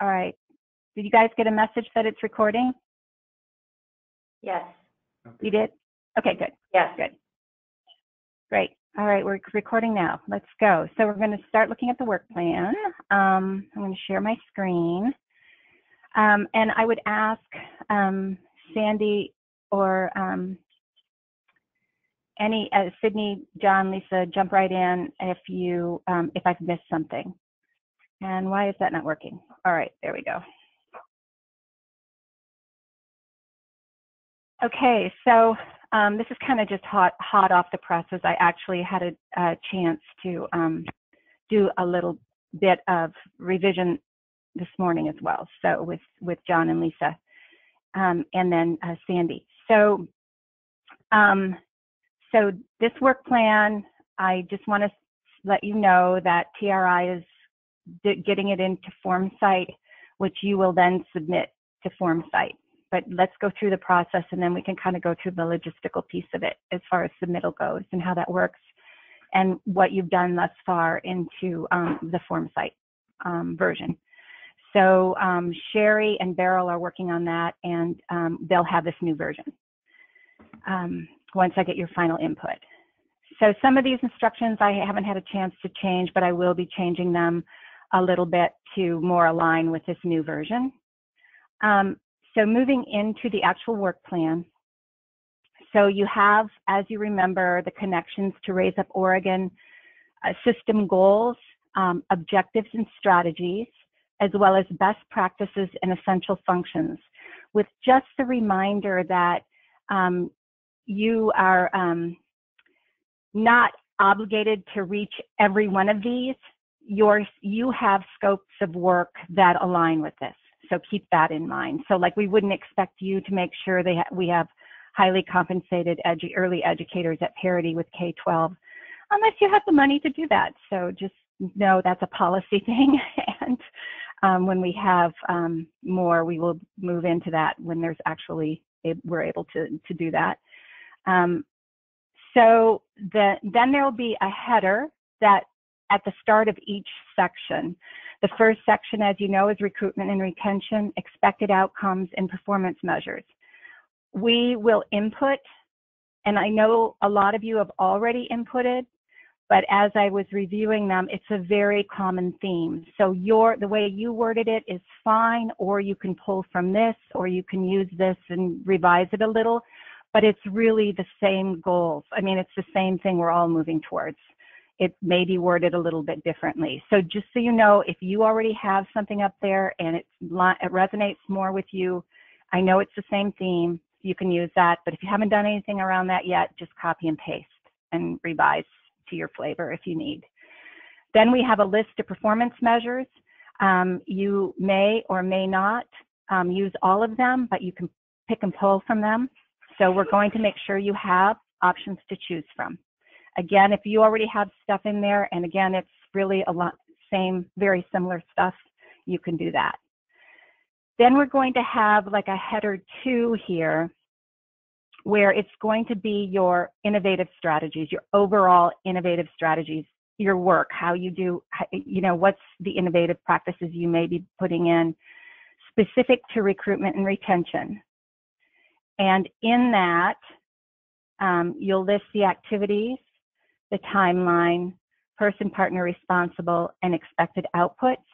All right. Did you guys get a message that it's recording? Yes. You did? Okay, good. Yes. Good. Great. All right, we're recording now. Let's go. So we're going to start looking at the work plan. I'm going to share my screen. And I would ask Sandy or Sydney, John, Lisa, jump right in if I've missed something. And why is that not working? All right, there we go. Okay, so this is kind of just hot off the presses. I actually had a chance to do a little bit of revision this morning as well. So with John and Lisa, and then Sandy. So so this work plan, I just want to let you know that TRI is getting it into FormSite, which you will then submit to FormSite. But let's go through the process, and then we can kind of go through the logistical piece of it as far as submittal goes and how that works and what you've done thus far into the FormSite version. So Sherry and Beryl are working on that, and they'll have this new version once I get your final input. So some of these instructions I haven't had a chance to change, but I will be changing them a little bit to more align with this new version. So moving into the actual work plan. So you have, as you remember, the connections to Raise Up Oregon, system goals, objectives and strategies, as well as best practices and essential functions, with just a reminder that you are not obligated to reach every one of these. You have scopes of work that align with this. So keep that in mind. So like we wouldn't expect you to make sure we have highly compensated early educators at parity with K-12, unless you have the money to do that. So just know that's a policy thing. And when we have more, we will move into that when there's actually, we're able to do that. So then there will be a header that at the start of each section. The first section, as you know, is recruitment and retention, expected outcomes, and performance measures. We will input, and I know a lot of you have already inputted, but as I was reviewing them, it's a very common theme. So the way you worded it is fine, or you can pull from this, or you can use this and revise it a little, but it's really the same goals. I mean, it's the same thing we're all moving towards. It may be worded a little bit differently. So just so you know, if you already have something up there and it resonates more with you, I know it's the same theme, you can use that. But if you haven't done anything around that yet, just copy and paste and revise to your flavor if you need. Then we have a list of performance measures. You may or may not use all of them, but you can pick and pull from them. So we're going to make sure you have options to choose from. Again, if you already have stuff in there, and again, it's really a lot, very similar stuff, you can do that. Then we're going to have like a header 2 here, where it's going to be your innovative strategies, your overall innovative strategies, your work, how you do, what's the innovative practices you may be putting in, specific to recruitment and retention. And in that, you'll list the activities, the timeline, person, partner responsible, and expected outputs.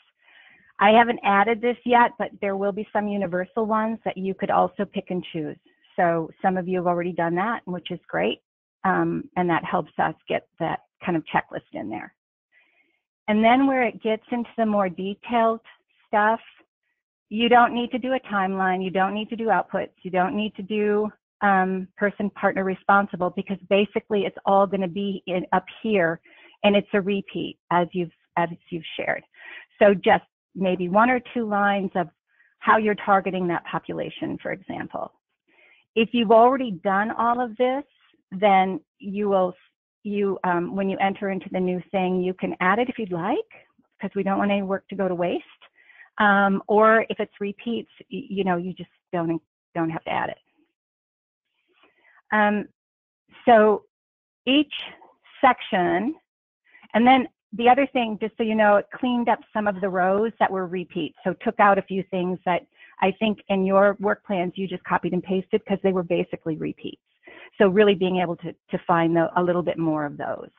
I haven't added this yet, but there will be some universal ones that you could also pick and choose. So some of you have already done that, which is great. And that helps us get that kind of checklist in there. And then where it gets into the more detailed stuff, you don't need to do a timeline. You don't need to do outputs. You don't need to do person, partner responsible, because basically it's all going to be up here, and it's a repeat as you've shared. So just maybe 1 or 2 lines of how you're targeting that population, for example. If you've already done all of this, then when you enter into the new thing, you can add it if you'd like, because we don't want any work to go to waste. Or if it's repeats, you just don't have to add it. So each section, and then the other thing, just so you know, it cleaned up some of the rows that were repeats. So took out a few things that I think in your work plans you just copied and pasted because they were basically repeats. So really being able to find a little bit more of those.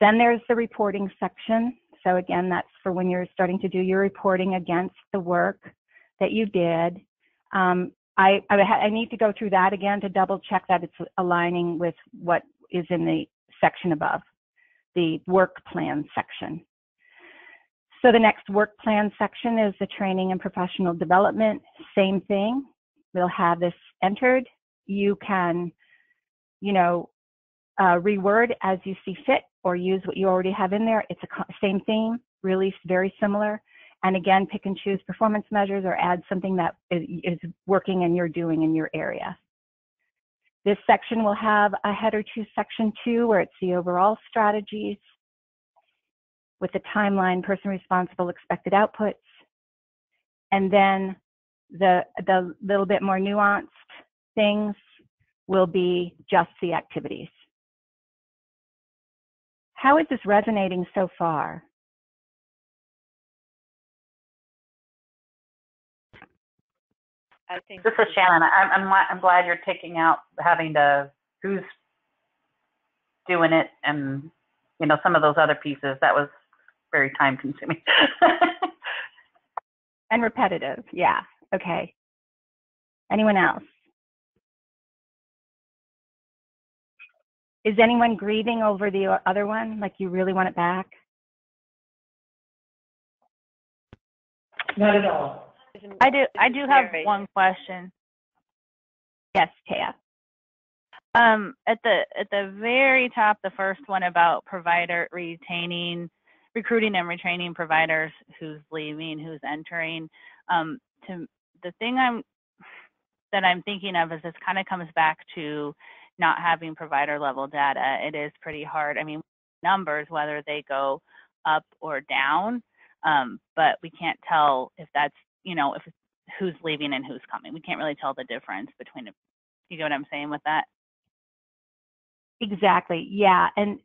Then there's the reporting section. So again, that's for when you're starting to do your reporting against the work that you did. I need to go through that again to double check that it's aligning with what is in the section above, the work plan section. So the next work plan section is the training and professional development. Same thing. We'll have this entered. You can, reword as you see fit or use what you already have in there. It's a same theme, really very similar. And again, pick and choose performance measures or add something that is working and you're doing in your area. This section will have a header to section 2 where it's the overall strategies with the timeline, person responsible, expected outputs. And then the little bit more nuanced things will be just the activities. How is this resonating so far? I think this is Shannon. I'm glad you're taking out having to who's doing it and some of those other pieces. That was very time consuming. And repetitive, yeah. Okay. Anyone else? Is anyone grieving over the other one? Like you really want it back? Not at all. I do have one question. Yes, Taya. At the very top, the first one about provider recruiting and retraining providers, who's leaving, who's entering. The thing that I'm thinking of is this kind of comes back to not having provider level data. It is pretty hard. I mean, numbers, whether they go up or down, but we can't tell if that's, if who's leaving and who's coming. We can't really tell the difference between it. You get what I'm saying with that? Exactly, yeah, and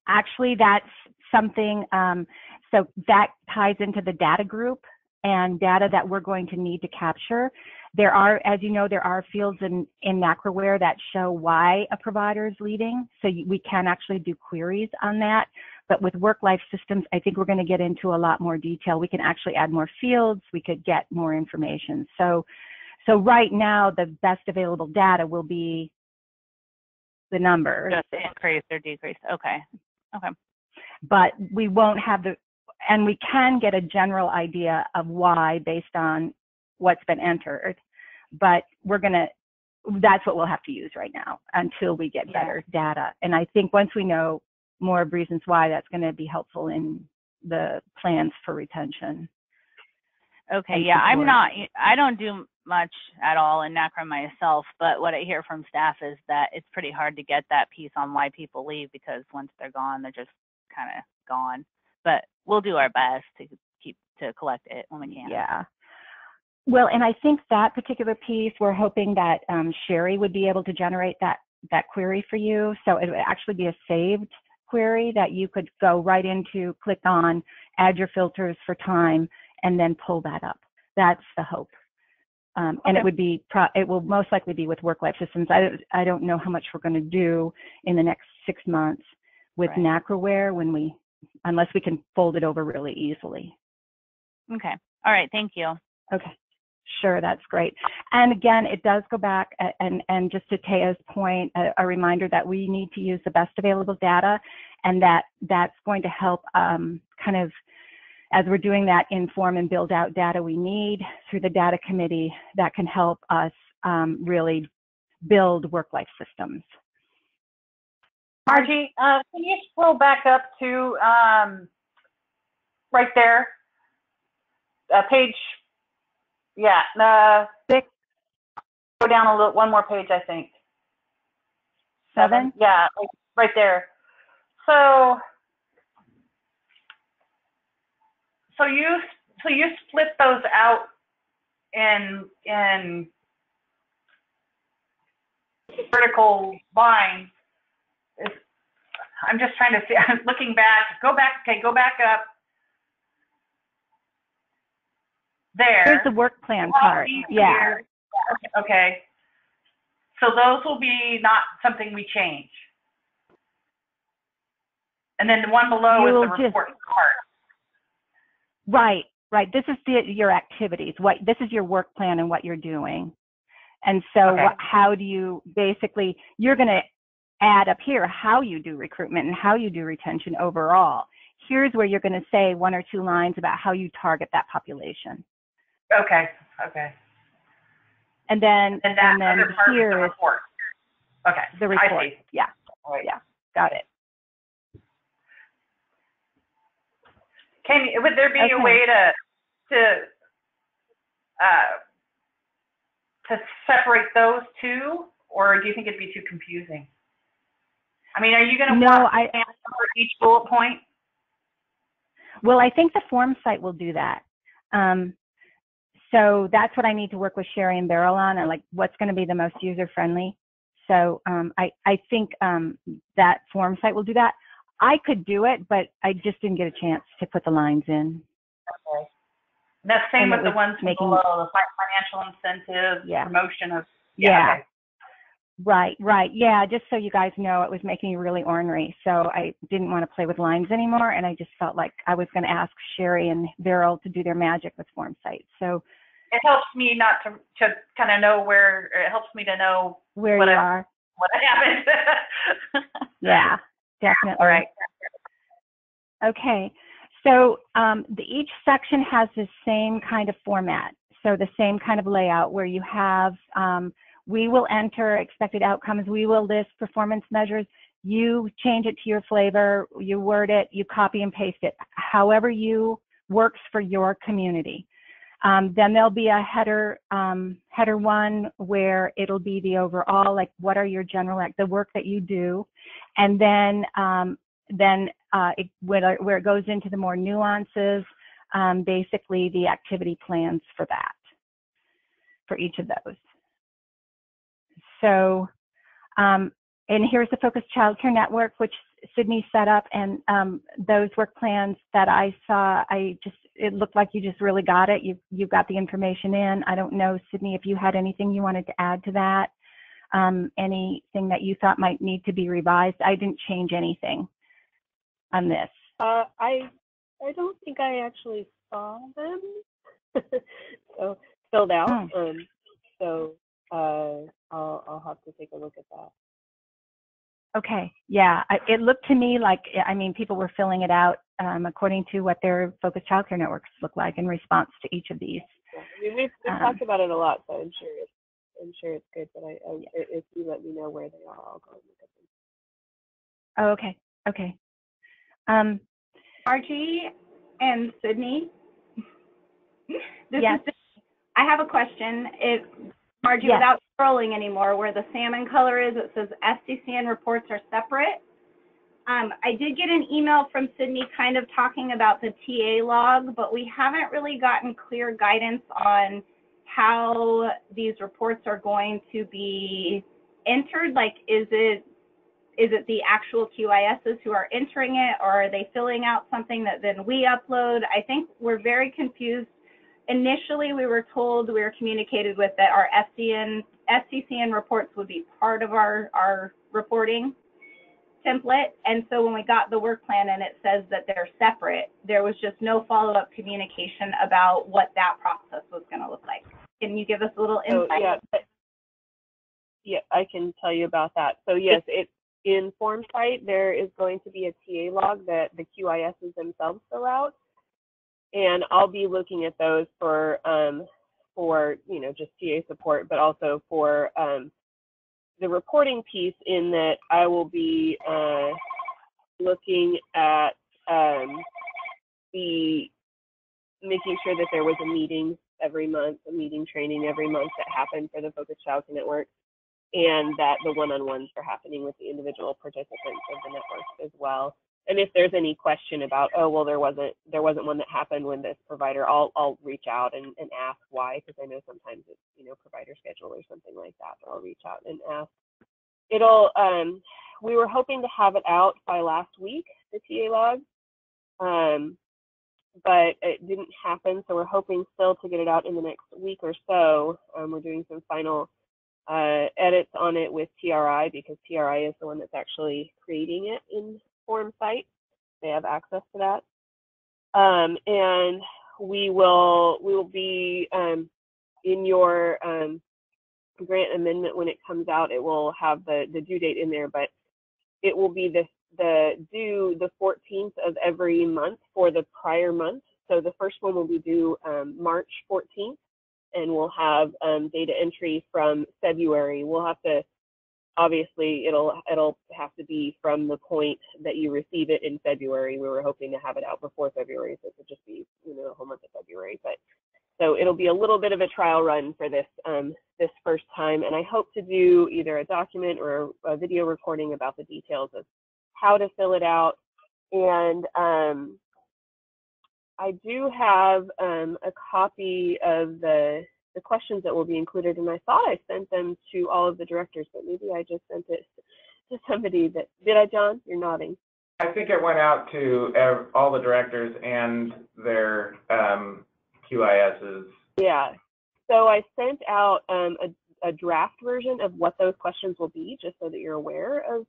actually that's something, so that ties into the data group and data that we're going to need to capture. There are, as you know, there are fields in NACRAWare that show why a provider is leaving, so we can actually do queries on that. But with work-life systems, I think we're going to get into a lot more detail. We can actually add more fields. We could get more information. So right now, the best available data will be the numbers. Just increase or decrease. Okay. Okay. But we won't have and we can get a general idea of why based on what's been entered. But that's what we'll have to use right now until we get better data. And I think once we know more of reasons why, that's going to be helpful in the plans for retention. Okay, yeah, I don't do much at all in NACRA myself, but what I hear from staff is that it's pretty hard to get that piece on why people leave, because once they're gone, they're just kind of gone. But we'll do our best to collect it when we can. Yeah. Well, and I think that particular piece, we're hoping that Sherry would be able to generate that query for you. So it would actually be a saved query that you could go right into, click on, add your filters for time, and then pull that up. That's the hope. And it will most likely be with work-life systems. I don't know how much we're going to do in the next 6 months with NACRAWare unless we can fold it over really easily. Okay. All right. Thank you. Okay. Sure, that's great. And again, it does go back and just to Taya's point, a reminder that we need to use the best available data, and that's going to help kind of, as we're doing that, inform and build out data we need through the data committee that can help us really build work-life systems. Margie, can you scroll back up to right there, page, 6. Go down a little, one more page, I think. 7? Yeah, right there. So you split those out in vertical lines. I'm just trying to see, I'm looking back, go back up. There. Here's the work plan part. Yeah. Here. Okay. So those will be not something we change. And then the one below is the report part. Right, right. This is your activities. This is your work plan and what you're doing. And so how do you basically, you're going to add up here how you do recruitment and how you do retention overall. Here's where you're going to say 1 or 2 lines about how you target that population. Okay. And then here is the report. Okay. The report. I see. Yeah. Right. Yeah. Got it. Would there be a way to separate those two, or do you think it'd be too confusing? I mean, are you going to want for each bullet point? Well, I think the form site will do that. So that's what I need to work with Sherry and Beryl on, and like what's going to be the most user friendly. So I think that form site will do that. I could do it, but I just didn't get a chance to put the lines in. Okay. That's same with the ones below, the financial incentives, promotion of. Yeah. Okay. Right. Yeah, just so you guys know, it was making me really ornery. So I didn't want to play with lines anymore, and I just felt like I was going to ask Sherry and Beryl to do their magic with form sites. So it helps me not to kind of know where, it helps me to know where you are. What happened. Yeah, definitely. All right. Okay. So each section has the same kind of format. So the same kind of layout where you have, we will enter expected outcomes, we will list performance measures, you change it to your flavor, you word it, you copy and paste it, however works for your community. Then there'll be a header one where it'll be the overall, like what are your general, the work that you do. And then where it goes into the more nuances, basically the activity plans for that, for each of those. So, and here's the Focused Childcare Network, which Sydney set up, and those work plans that I saw, it looked like you just really got it. You got the information in. I don't know, Sydney, if you had anything you wanted to add to that, anything that you thought might need to be revised. I didn't change anything on this. I don't think I actually saw them. So filled out. So I'll have to take a look at that. Okay, yeah, it looked to me like, I mean, people were filling it out according to what their focused childcare networks look like in response to each of these. Yeah. I mean, we've talked about it a lot, so I'm sure it's good. But if you let me know where they are, I'll go and look at them. Oh, okay. Margie and Sydney. Yes. I have a question. Margie, yes. Without scrolling anymore, where the salmon color is, it says SCCN reports are separate. I did get an email from Sydney kind of talking about the TA log, but we haven't really gotten clear guidance on how these reports are going to be entered. Like, is it the actual QISs who are entering it, or are they filling out something that then we upload? I think we're very confused. Initially, we were told, we were communicated with that our SCCN reports would be part of our reporting template. And so when we got the work plan and it says that they're separate, there was just no follow-up communication about what that process was going to look like. Can you give us a little insight? Yeah, I can tell you about that. So yes, in FormSite, there is going to be a TA log that the QISs themselves fill out. And I'll be looking at those for just TA support, but also for the reporting piece, in that I will be looking at making sure that there was a meeting every month, a meeting training every month that happened for the Focused Childcare Network, and that the one-on-ones are happening with the individual participants of the networks as well. And if there's any question about, oh, well, there wasn't one that happened when this provider, I'll reach out and ask why, because I know sometimes it's, provider schedule or something like that, but I'll reach out and ask. we were hoping to have it out by last week, the TA log, but it didn't happen. So we're hoping still to get it out in the next week or so. We're doing some final edits on it with TRI, because TRI is the one that's actually creating it in FormSite. They have access to that. And we will be in your grant amendment when it comes out. It will have the due date in there, but it will be due the 14th of every month for the prior month. So the first one will be due March 14th, and we'll have data entry from February. We'll have to, obviously, it'll have to be from the point that you receive it in February. We were hoping to have it out before February, so it could just be, you know, the whole month of February. But so it'll be a little bit of a trial run for this this first time, and I hope to do either a document or a video recording about the details of how to fill it out. And I do have a copy of the questions that will be included, and I thought I sent them to all of the directors, but maybe I just sent it to somebody that, did I, John? You're nodding. I think it went out to all the directors and their QISs. Yeah, so I sent out a draft version of what those questions will be, just so that you're aware of,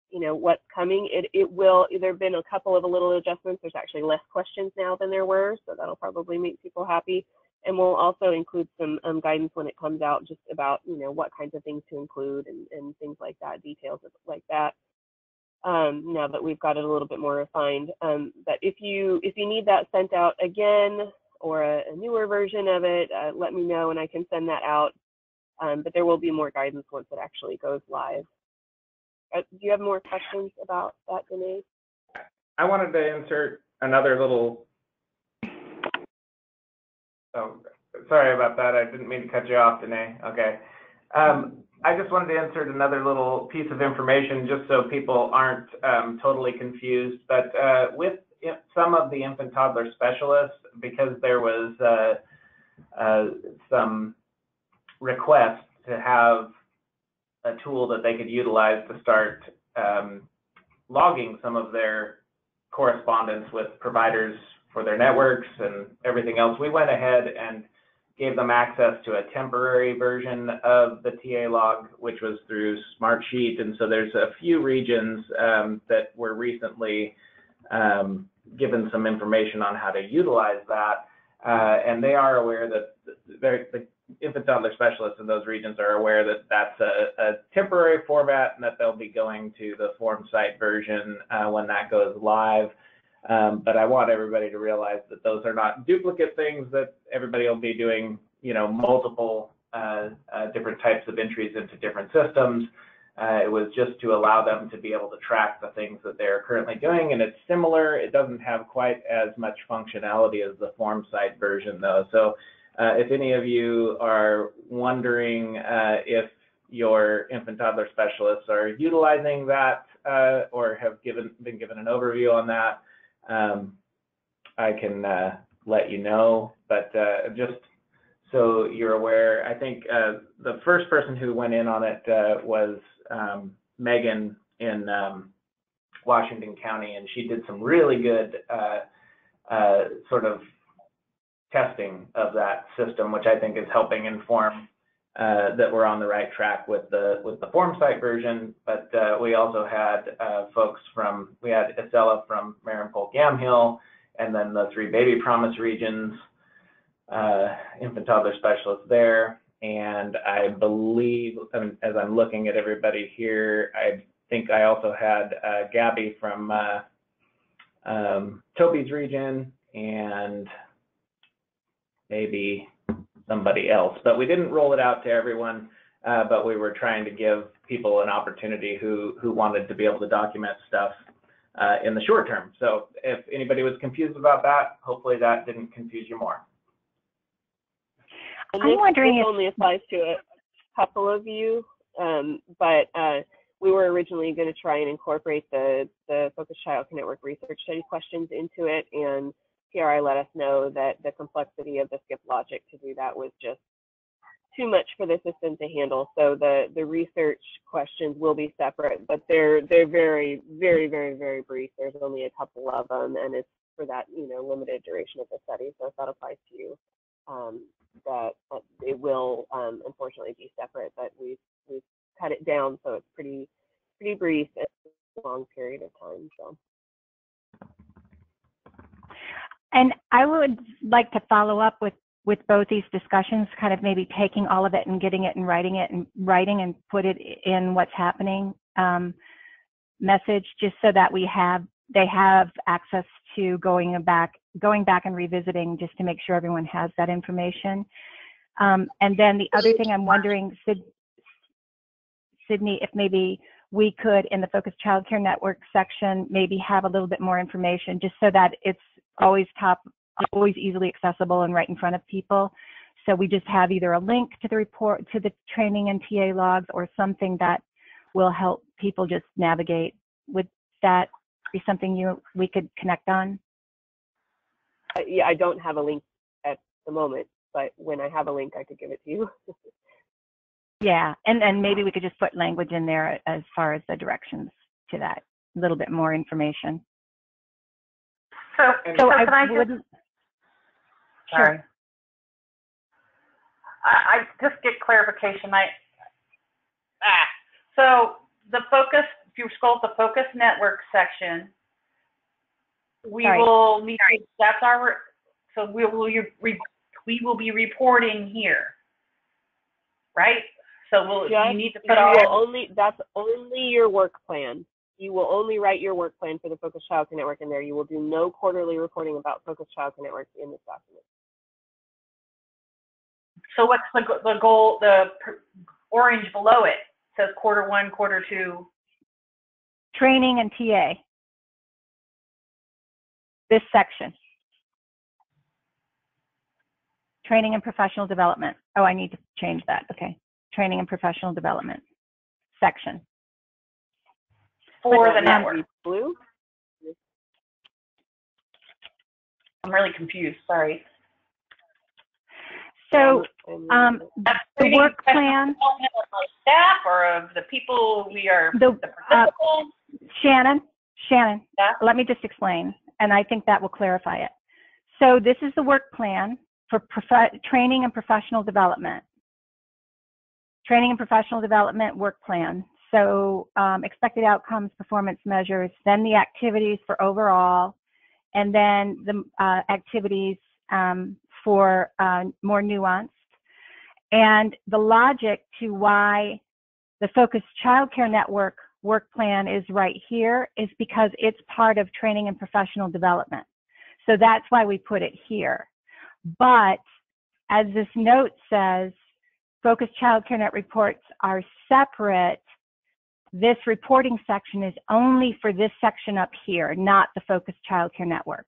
you know, what's coming. It will, there have been a couple of little adjustments. There's actually less questions now than there were, so that'll probably make people happy. And we'll also include some guidance when it comes out, just about, you know, what kinds of things to include and things like that, details like that. Now that we've got it a little bit more refined. But if you need that sent out again, or a newer version of it, let me know and I can send that out. But there will be more guidance once it actually goes live. Do you have more questions about that, Danae? I wanted to insert another little, oh, sorry about that. I didn't mean to cut you off, Danae. Okay. I just wanted to insert another little piece of information just so people aren't totally confused. But with some of the infant toddler specialists, because there was some request to have a tool that they could utilize to start logging some of their correspondence with providers for their networks and everything else, we went ahead and gave them access to a temporary version of the TA log, which was through Smartsheet. And so there's a few regions that were recently given some information on how to utilize that. And they are aware that the infant toddler specialists in those regions are aware that that's a temporary format and that they'll be going to the FormSite version when that goes live. But I want everybody to realize that those are not duplicate things, that everybody will be doing, you know, multiple different types of entries into different systems. It was just to allow them to be able to track the things that they're currently doing, and it's similar. It doesn't have quite as much functionality as the FormSite version, though. So if any of you are wondering if your infant toddler specialists are utilizing that or have been given an overview on that, I can let you know. But just so you're aware, I think the first person who went in on it was Megan in Washington County, and she did some really good sort of testing of that system, which I think is helping inform that we're on the right track with the FormSite version. But we also had folks we had Estella from Marimpol-Gamhill, and then the 3 baby promise regions, infant toddler specialists there. And I believe, as I'm looking at everybody here, I think I also had Gabby from Toby's region, and maybe somebody else, but we didn't roll it out to everyone, but we were trying to give people an opportunity who wanted to be able to document stuff in the short term. So if anybody was confused about that, hopefully that didn't confuse you more. And I'm wondering this if only applies to a couple of you, but we were originally going to try and incorporate the Focused Childcare Network research study questions into it, and PRI let us know that the complexity of the skip logic to do that was just too much for the system to handle. So the research questions will be separate, but they're very, very, very, very brief. There's only a couple of them, and it's for that, you know, limited duration of the study. So if that applies to you, that it will unfortunately be separate, but we've cut it down so it's pretty brief and a long period of time. So. And I would like to follow up with both these discussions, kind of maybe taking all of it and getting it and writing and put it in what's happening message, just so that they have access to going back and revisiting, just to make sure everyone has that information. And then the other thing I'm wondering, Sydney, if maybe we could, in the Focused Childcare Network section, maybe have a little bit more information, just so that it's always easily accessible and right in front of people. So we just have either a link to the report, to the training and TA logs, or something that will help people just navigate. Would that be something we could connect on? Yeah, I don't have a link at the moment, but when I have a link, I could give it to you. Yeah, and maybe we could just put language in there as far as the directions to that, a little bit more information. So I can I would, just, sure. I just get clarification. So the focus, if you scroll to the Focus Network section, we will need to, that's our, so we will be reporting here, right? So you need to put that's only your work plan. You will only write your work plan for the Focused Childcare Network in there. You will do no quarterly reporting about Focused Childcare Network in this document. So what's the goal, the orange below it says Q1, Q2? Training and TA. This section. Training and professional development. Oh, I need to change that. Okay. Training and professional development section. For the network. Blue? I'm really confused, sorry. So the work plan. Of staff or of the people we are, the principals? Shannon, yeah? Let me just explain, and I think that will clarify it. So this is the work plan for training and professional development. Training and professional development work plan. So expected outcomes, performance measures, then the activities for overall, and then the activities for more nuanced. And the logic to why the Focused Childcare Network work plan is right here is because it's part of training and professional development. So that's why we put it here. But as this note says, Focused Childcare Net reports are separate. This reporting section is only for this section up here, not the Focused Childcare Network.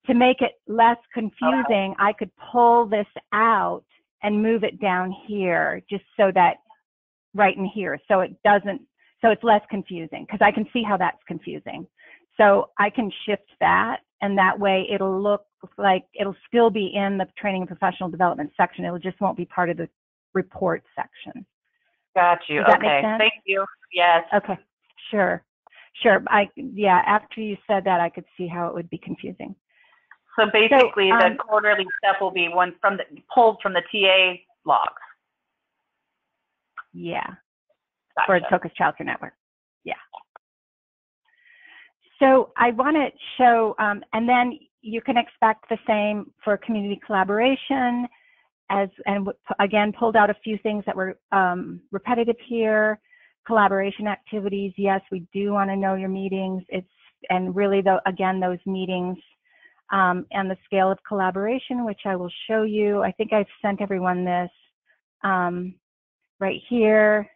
To make it less confusing, I could pull this out and move it down here, just so that right in here, so it doesn't, so it's less confusing, because I can see how that's confusing. So I can shift that, and that way it'll look like it'll still be in the training and professional development section. It just won't be part of the report section. Got you. Does that okay. make sense? Thank you. Yes. Okay. Sure. Yeah. After you said that, I could see how it would be confusing. So basically, the quarterly stuff will be one pulled from the TA logs. Yeah. Gotcha. For the Focused Childcare Network. Yeah. So I want to show, and then you can expect the same for community collaboration, and again, pulled out a few things that were repetitive here. Collaboration activities, yes, we do want to know your meetings. And really, again, those meetings and the scale of collaboration, which I will show you. I think I've sent everyone this right here.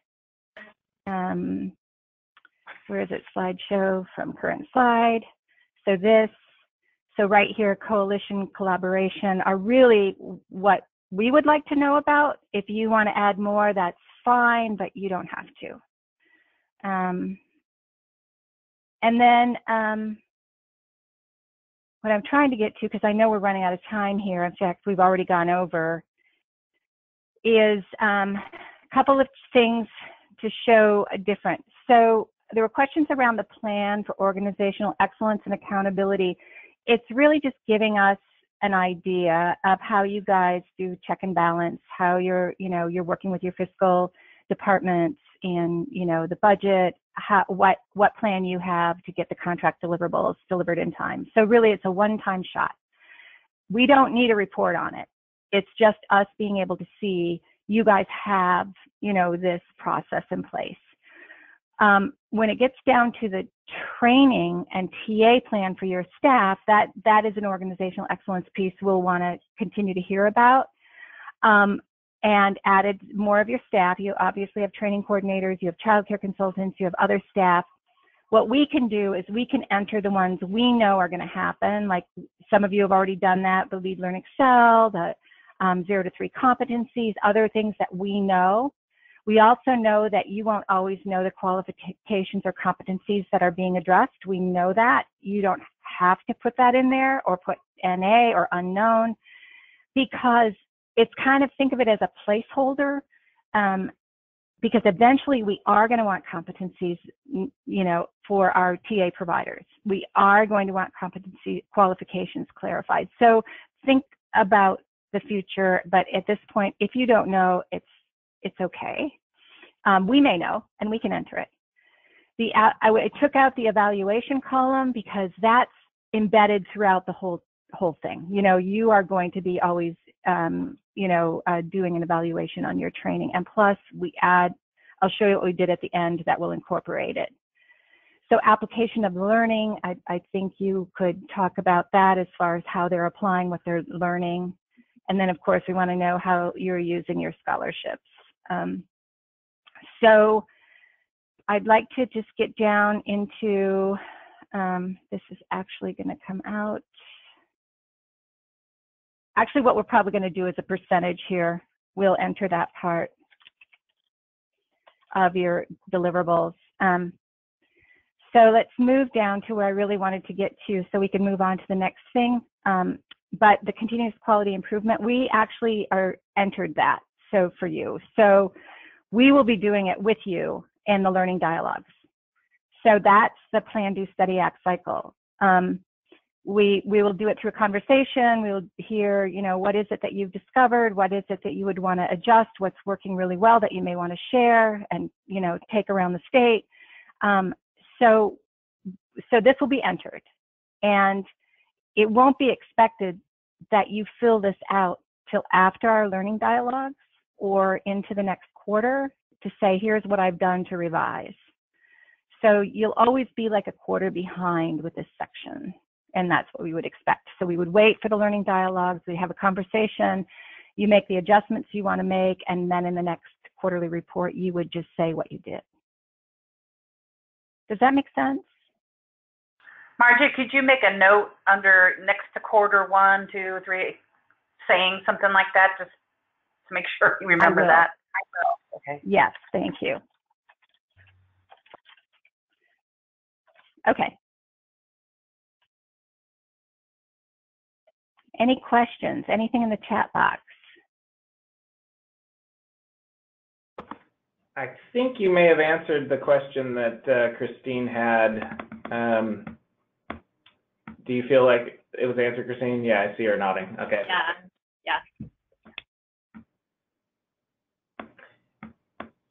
Where is it? Slideshow from current slide. So right here, coalition collaboration are really what we would like to know about. If you want to add more, that's fine, but you don't have to. And then what I'm trying to get to, because I know we're running out of time here, in fact, we've already gone over, is a couple of things to show a difference. So there were questions around the plan for organizational excellence and accountability. It's really just giving us an idea of how you guys do check and balance, how you're working with your fiscal departments and, the budget, what plan you have to get the contract deliverables delivered in time. So really it's a one-time shot. We don't need a report on it. It's just us being able to see you guys have, this process in place. When it gets down to the training and TA plan for your staff, that is an organizational excellence piece we'll want to continue to hear about. And added more of your staff. You obviously have training coordinators, you have childcare consultants, you have other staff. What we can do is we can enter the ones we know are going to happen. Like some of you have already done that, the Lead, Learn, Excel, the 0 to 3 competencies, other things that we know. We also know that you won't always know the qualifications or competencies that are being addressed. We know that. You don't have to put that in there or put NA or unknown, because it's kind of, think of it as a placeholder, because eventually we are going to want competencies, for our TA providers. We are going to want competency qualifications clarified. So think about the future, but at this point, if you don't know, it's okay. We may know, and we can enter it. I took out the evaluation column because that's embedded throughout the whole thing. You are going to be always, doing an evaluation on your training. And plus I'll show you what we did at the end that will incorporate it. So application of learning, I think you could talk about that as far as how they're applying what they're learning. And then of course we want to know how you're using your scholarships. So I'd like to just get down into, this is actually going to come out. Actually, what we're probably going to do is a percentage here. We'll enter that part of your deliverables. So let's move down to where I really wanted to get to so we can move on to the next thing. But the continuous quality improvement, we actually are entered that. So for you. So we will be doing it with you in the learning dialogues. So that's the plan, do, study, act cycle. We will do it through a conversation. We'll hear, what is it that you've discovered? What is it that you would want to adjust? What's working really well that you may want to share and, take around the state. So this will be entered, and it won't be expected that you fill this out till after our learning dialogues or into the next quarter to say, here's what I've done to revise. So you'll always be like a quarter behind with this section. And that's what we would expect. So we would wait for the learning dialogues, we have a conversation, you make the adjustments you want to make, and then in the next quarterly report, you would just say what you did. Does that make sense? Margie, could you make a note under next to quarter 1, 2, 3, saying something like that, just to make sure you remember that? I will. Okay. Yes, thank you. Okay. Any questions? Anything in the chat box? I think you may have answered the question that Christine had. Do you feel like it was answered, Christine? Yeah, I see her nodding. Okay. Yeah.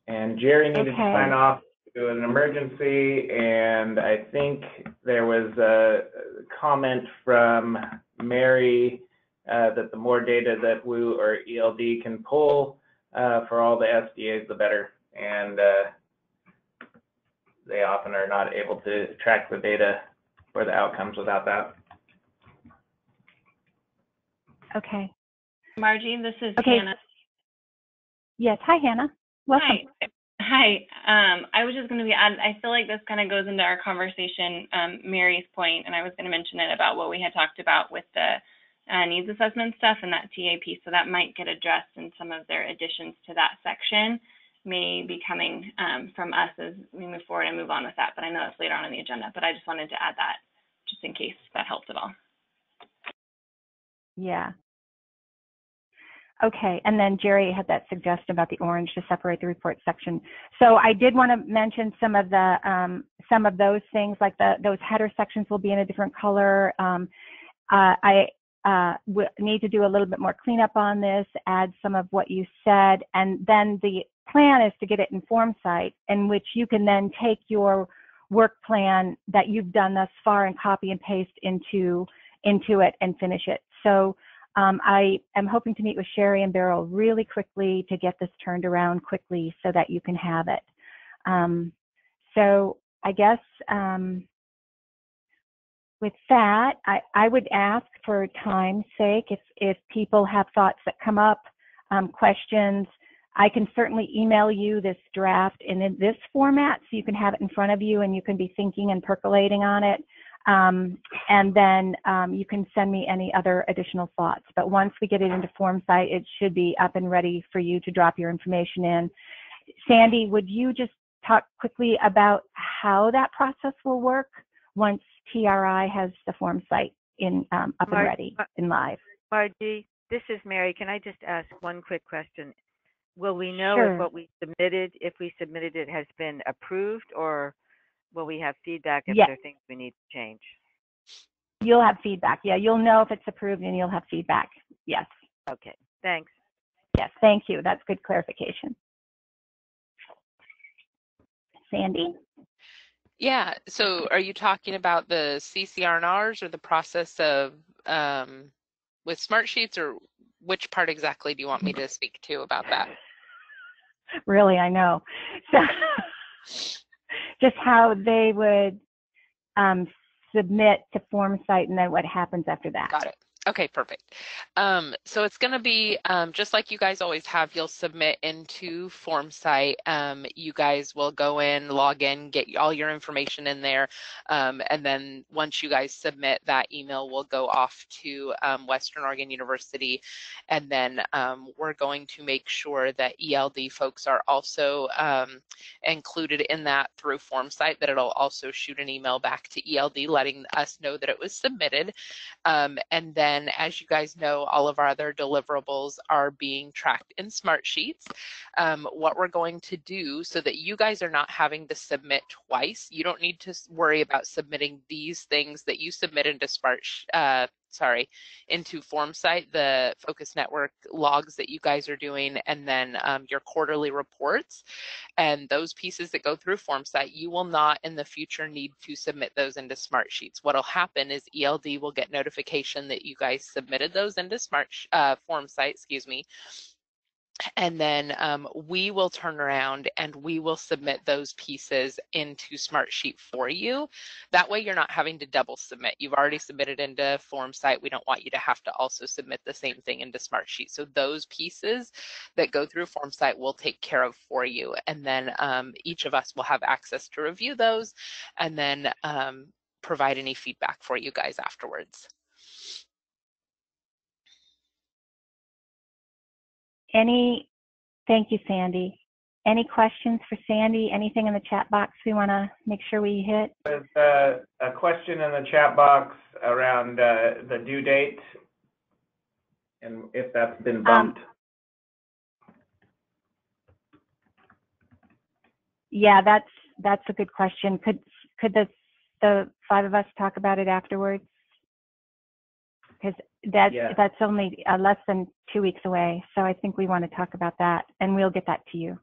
And Jerry needed to sign off to an emergency, and I think there was a comment from Mary that the more data that WU or ELD can pull for all the SDAs, the better. And they often are not able to track the data or the outcomes without that. Okay. Margie, this is Hannah. Yes, hi Hannah. Welcome. Hi. I was just going to I feel like this kind of goes into our conversation, Mary's point, and I was going to mention it about what we had talked about with the needs assessment stuff and that TA piece. So that might get addressed in some of their additions to that section, may be coming from us as we move forward and move on with that. But I know it's later on in the agenda, but I just wanted to add that just in case that helps at all. Yeah. Okay, and then Jerry had that suggestion about the orange to separate the report section. So I did want to mention some of those things, like those header sections will be in a different color. I need to do a little bit more cleanup on this, add some of what you said, and then the plan is to get it in FormSite, in which you can then take your work plan that you've done thus far and copy and paste into it and finish it. So I am hoping to meet with Sherry and Beryl really quickly to get this turned around quickly so that you can have it. So I guess with that, I would ask, for time's sake, if people have thoughts that come up, questions, I can certainly email you this draft in this format so you can have it in front of you and you can be thinking and percolating on it. And then you can send me any other additional thoughts. But once we get it into FormSite, it should be up and ready for you to drop your information in. Sandy, would you just talk quickly about how that process will work once TRI has the FormSite up and ready and live? Margie, this is Mary. Can I just ask one quick question? Will we know Sure. if what we submitted, it has been approved, or will we have feedback if there are things we need to change? You'll have feedback. Yeah, you'll know if it's approved and you'll have feedback. Yes. Okay, thanks. Yes, thank you. That's good clarification. Sandy? Yeah, so are you talking about the CCR&Rs or the process of with Smartsheets, or which part exactly do you want me to speak to about that? Really, I know. So just how they would submit to FormSite and then what happens after that. Got it. Okay, perfect. So it's going to be just like you guys always have. You'll submit into FormSite. You guys will go in, log in, get all your information in there, and then once you guys submit, that email will go off to Western Oregon University, and then we're going to make sure that ELD folks are also included in that through FormSite, that it'll also shoot an email back to ELD letting us know that it was submitted. And then, as you guys know, all of our other deliverables are being tracked in Smartsheets. What we're going to do so that you guys are not having to submit twice, you don't need to worry about submitting these things that you submit into into FormSite, the Focus Network logs that you guys are doing, and then your quarterly reports. And those pieces that go through FormSite, you will not in the future need to submit those into Smartsheets. What will happen is ELD will get notification that you guys submitted those into FormSite, and then we will turn around and we will submit those pieces into Smartsheet for you. That way you're not having to double submit. You've already submitted into FormSite. We don't want you to have to also submit the same thing into Smartsheet. So those pieces that go through FormSite we'll take care of for you. And then each of us will have access to review those and then provide any feedback for you guys afterwards. Thank you, Sandy. Any questions for Sandy? Anything in the chat box we want to make sure we hit? There's a question in the chat box around the due date and if that's been bumped. Yeah, that's a good question. Could the five of us talk about it afterwards? Because that's only less than 2 weeks away. So I think we want to talk about that, and we'll get that to you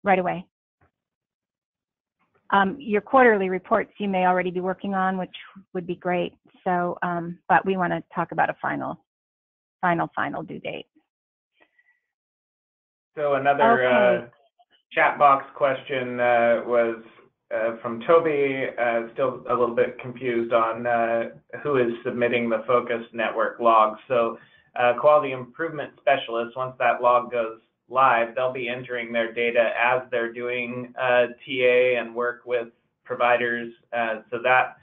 right away. Your quarterly reports you may already be working on, which would be great. So, but we want to talk about a final due date. So another chat box question was from Toby, still a little bit confused on who is submitting the Focus Network log. So quality improvement specialists, once that log goes live, they'll be entering their data as they're doing TA and work with providers. So that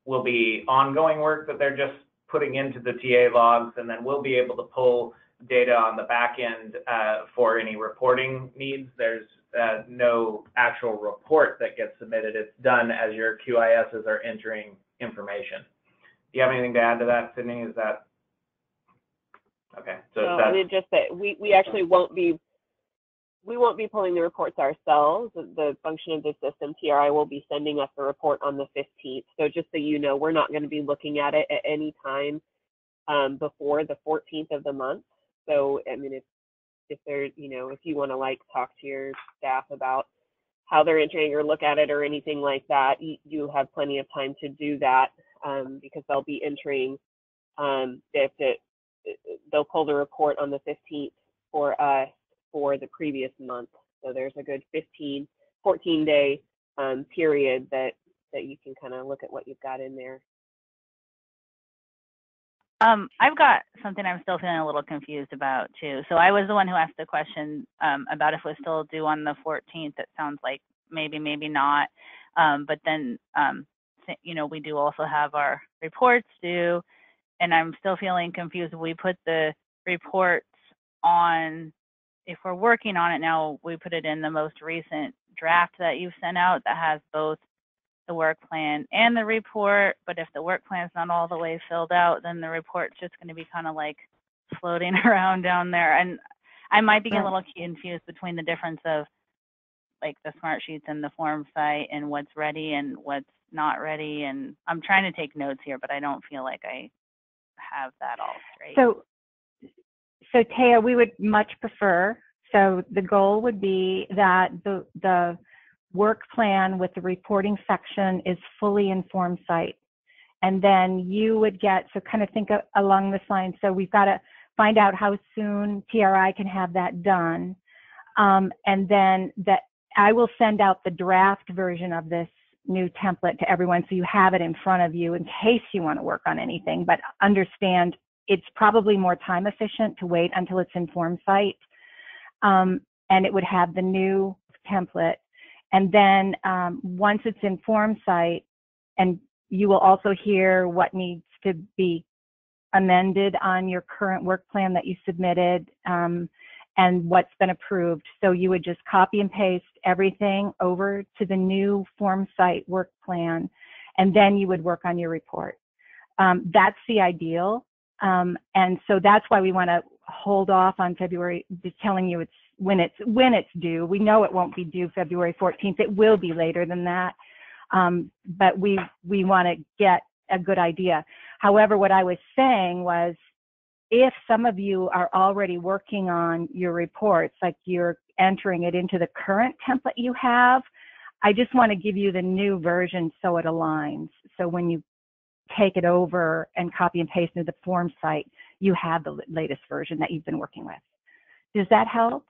will be ongoing work that they're just putting into the TA logs, and then we'll be able to pull data on the back end for any reporting needs. There's no actual report that gets submitted. It's done as your QISs are entering information. Do you have anything to add to that, Sydney? Is that? Okay. So and it just that we actually won't be pulling the reports ourselves. The function of the system, TRI, will be sending us the report on the 15th. So just so you know, we're not going to be looking at it at any time before the 14th of the month. So I mean, if there, you know, if you want to like talk to your staff about how they're entering or look at it or anything like that, you have plenty of time to do that because they'll be entering. They'll pull the report on the 15th for us for the previous month. So there's a good 14-day period that you can kind of look at what you've got in there. I've got something I'm still feeling a little confused about too. So I was the one who asked the question about if it was still due on the 14th. It sounds like maybe not. But then, you know, we do also have our reports due, and I'm still feeling confused. We put the reports on, if we're working on it now, we put it in the most recent draft that you've sent out that has both the work plan and the report. But if the work plan is not all the way filled out, then the report's just going to be kind of like floating around down there. And I might be getting a little confused between the difference of like the smart sheets and the form site and what's ready and what's not ready. And I'm trying to take notes here, but I don't feel like I have that all straight. So Taya, we would much prefer, so the goal would be that the work plan with the reporting section is fully in form site. And then you would get, so kind of think along this line. So we've got to find out how soon TRI can have that done. And then that I will send out the draft version of this new template to everyone so you have it in front of you in case you want to work on anything, but understand it's probably more time efficient to wait until it's in form site. And it would have the new template. And then once it's in form site, and you will also hear what needs to be amended on your current work plan that you submitted and what's been approved. So you would just copy and paste everything over to the new form site work plan, and then you would work on your report. That's the ideal. And so that's why we want to hold off on February, telling you when it's due. We know it won't be due February 14th. It will be later than that. But we want to get a good idea. However, what I was saying was, if some of you are already working on your reports, like you're entering it into the current template you have, I just want to give you the new version so it aligns. So when you take it over and copy and paste into the form site, you have the latest version that you've been working with. Does that help?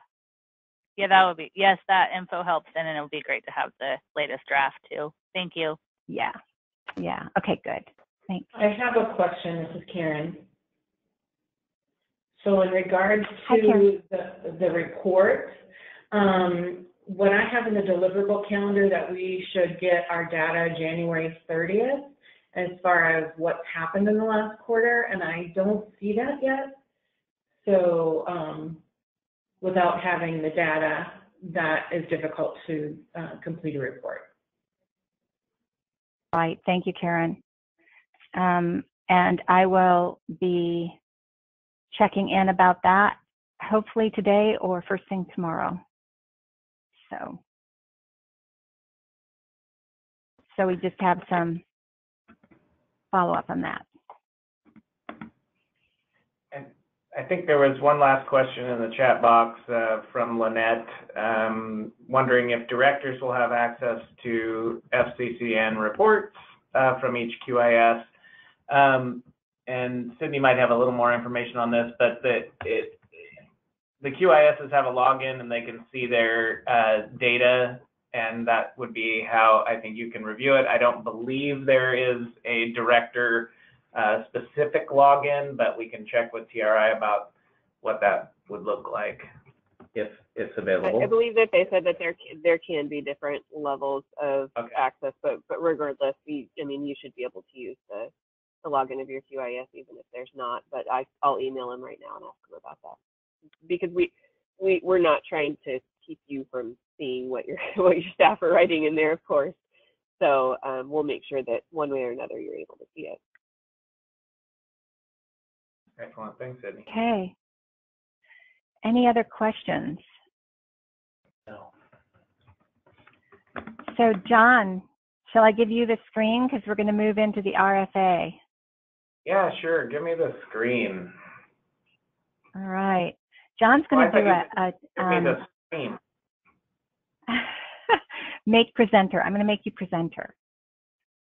Yeah, that would be, yes, that info helps, and it would be great to have the latest draft too. Thank you. Yeah. Okay, good. Thanks. I have a question. This is Karen. So in regards to the report, what I have in the deliverable calendar that we should get our data January 30th as far as what's happened in the last quarter, and I don't see that yet. So without having the data, that is difficult to complete a report. Right. Thank you, Karen. And I will be checking in about that, hopefully today or first thing tomorrow. So we just have some follow-up on that. And I think there was one last question in the chat box from Lynette, wondering if directors will have access to FCCN reports from each QIS. And Sydney might have a little more information on this, but the QISs have a login and they can see their data, and that would be how I think you can review it. I don't believe there is a director specific login, but we can check with TRI about what that would look like if it's available. I believe that they said that there can be different levels of access, but regardless, you should be able to use the login of your QIS even if there's not. But I'll email him right now and ask him about that, because we're not trying to keep you from seeing what your staff are writing in there, of course. So we'll make sure that one way or another you're able to see it. Excellent. Thanks, Sydney. Okay. Any other questions? No. So John, shall I give you the screen because we're going to move into the RFA? Yeah, sure. Give me the screen. All right. John's going to do give me the screen. Make presenter. I'm going to make you presenter.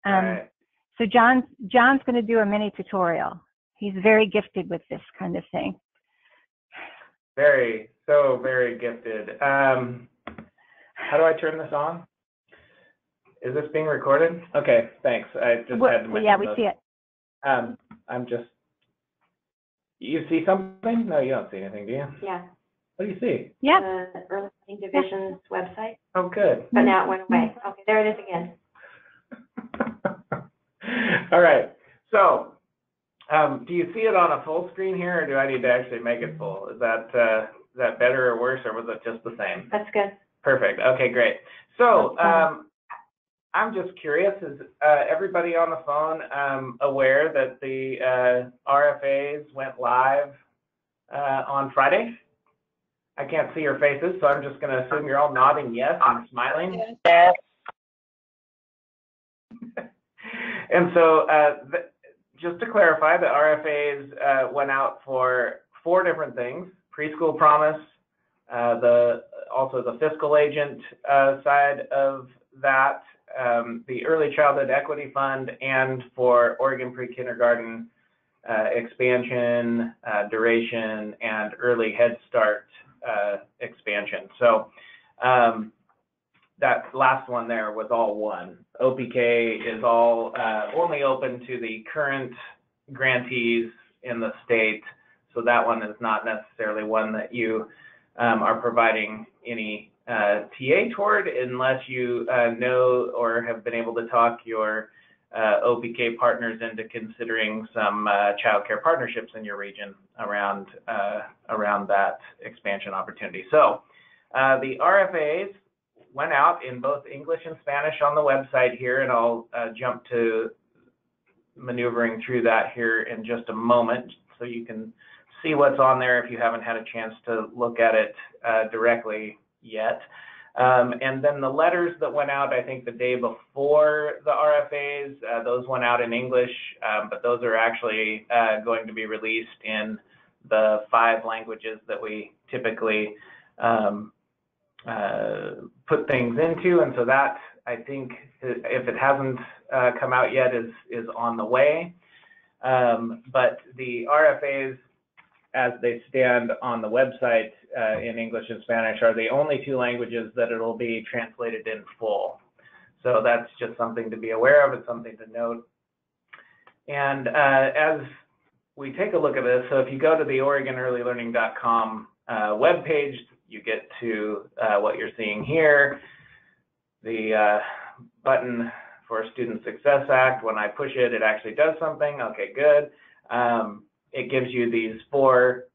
Right. So John's going to do a mini tutorial. He's very gifted with this kind of thing. Very gifted. How do I turn this on? Is this being recorded? Okay, thanks. I just had to mention yeah, we see it. I'm just. You see something? No, you don't see anything, do you? Yeah. What do you see? Yeah. The Early Learning Division's website. Oh, good. But now it went away. Okay, there it is again. All right. So, do you see it on a full screen here, or do I need to actually make it full? Is that better or worse, or was it just the same? That's good. Perfect. Okay, great. So, I'm just curious, is everybody on the phone aware that the RFAs went live on Friday? I can't see your faces, so I'm just going to assume you're all nodding yes and smiling. Yes. And so just to clarify, the RFAs went out for 4 different things: preschool promise, also the fiscal agent side of that, the Early Childhood Equity Fund, and for Oregon Pre-Kindergarten expansion, duration, and Early Head Start expansion. So that last one there was all one. OPK is all only open to the current grantees in the state, so that one is not necessarily one that you are providing any TA toward, unless you know or have been able to talk your OPK partners into considering some child care partnerships in your region around that expansion opportunity. So the RFAs went out in both English and Spanish on the website here, and I'll jump to maneuvering through that here in just a moment so you can see what's on there if you haven't had a chance to look at it directly yet. And then the letters that went out, I think the day before the RFAs, those went out in English, but those are actually going to be released in the 5 languages that we typically put things into. And so that, I think, if it hasn't come out yet, is on the way. But the RFAs, as they stand on the website in English and Spanish, are the only 2 languages that it'll be translated in full. So that's just something to be aware of. It's something to note. And as we take a look at this, so if you go to the OregonEarlyLearning.com webpage, you get to what you're seeing here, the button for Student Success Act. When I push it, it actually does something. Okay, good. It gives you these 4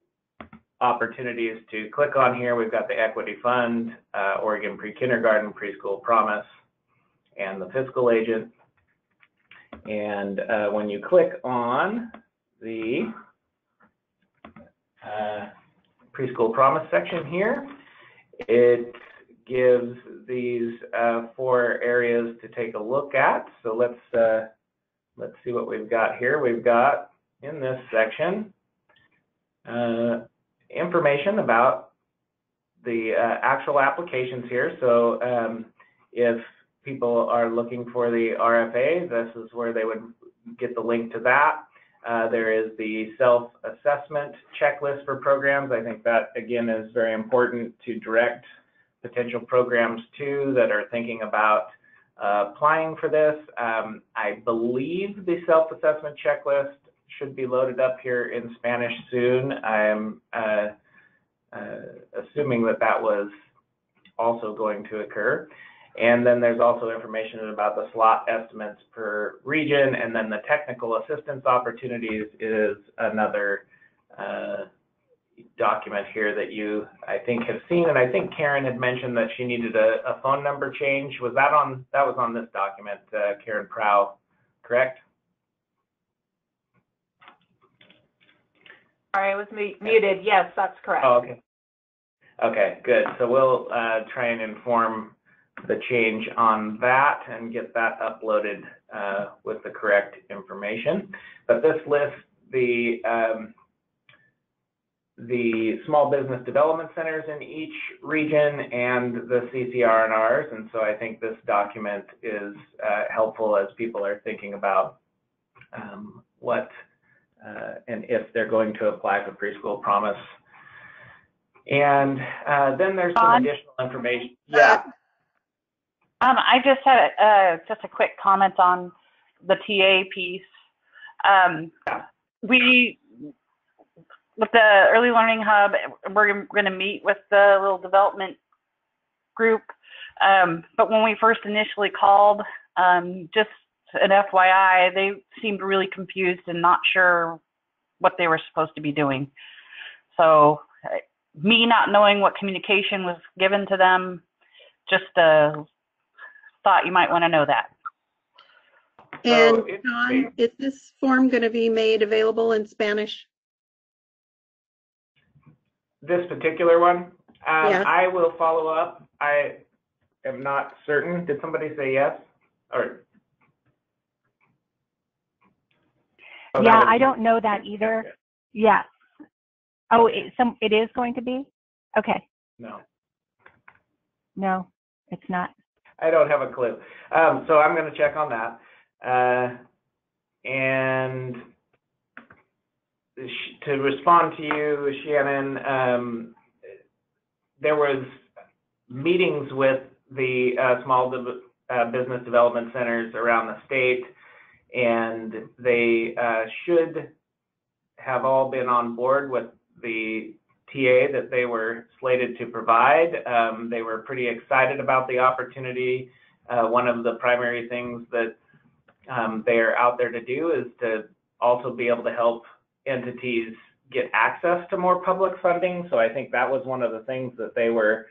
opportunities to click on here. We've got the Equity Fund, Oregon Pre-Kindergarten, Preschool Promise, and the Fiscal Agent. And when you click on the Preschool Promise section here, it gives these 4 areas to take a look at. So let's see what we've got here. We've got in this section information about the actual applications here. So if people are looking for the RFA, this is where they would get the link to that. There is the self-assessment checklist for programs. I think that, again, is very important to direct potential programs to that are thinking about applying for this. I believe the self-assessment checklist should be loaded up here in Spanish soon. I'm assuming that that was also going to occur. And then there's also information about the slot estimates per region, and then the technical assistance opportunities is another document here that you, I think, have seen. And I think Karen had mentioned that she needed a phone number change. Was that was on this document, Karen Prow, correct? Sorry, I was muted. Yes, that's correct. Oh, okay. Okay, good. So we'll try and inform the change on that and get that uploaded with the correct information. But this lists the small business development centers in each region and the CCR&Rs, and so I think this document is helpful as people are thinking about what and if they're going to apply for preschool promise. And then there's some additional information. Yeah. I just had just a quick comment on the TA piece. We, with the Early Learning Hub, we're going to meet with the little development group. But when we first initially called, just an FYI, they seemed really confused and not sure what they were supposed to be doing. So me not knowing what communication was given to them, just thought you might want to know that. And John, is this form going to be made available in Spanish? This particular one, Yes. I will follow up. I am not certain. Did somebody say yes? Or yeah, I don't know that either. Okay. Yes. Oh, it is going to be? Okay. No. No, it's not. I don't have a clue. So I'm going to check on that. And to respond to you, Shannon, there was meetings with the small business development centers around the state, and they should have all been on board with the TA that they were slated to provide. They were pretty excited about the opportunity. One of the primary things that they are out there to do is to also be able to help entities get access to more public funding. So I think that was one of the things that they were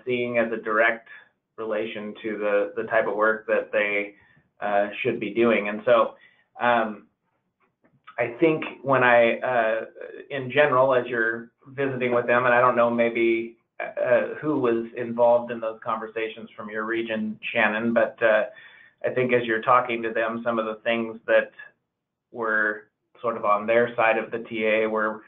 seeing as a direct relation to the type of work that they should be doing. And so I think when in general, as you're visiting with them, and I don't know maybe who was involved in those conversations from your region, Shannon, but I think as you're talking to them, some of the things that were sort of on their side of the TA were,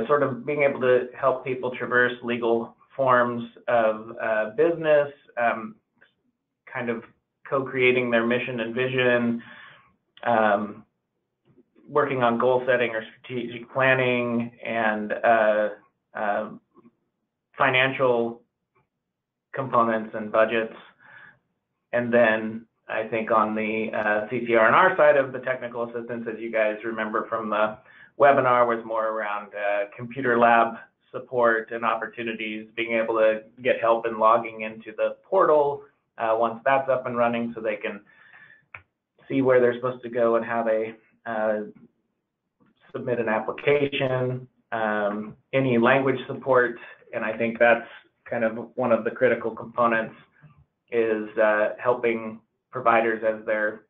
sort of being able to help people traverse legal forms of business, kind of co-creating their mission and vision, working on goal setting or strategic planning, and financial components and budgets. And then I think on the CCR&R side of the technical assistance, as you guys remember from the webinar, was more around computer lab support and opportunities, being able to get help in logging into the portal once that's up and running, so they can see where they're supposed to go and how they submit an application, any language support. And I think that's kind of one of the critical components, is helping providers as they're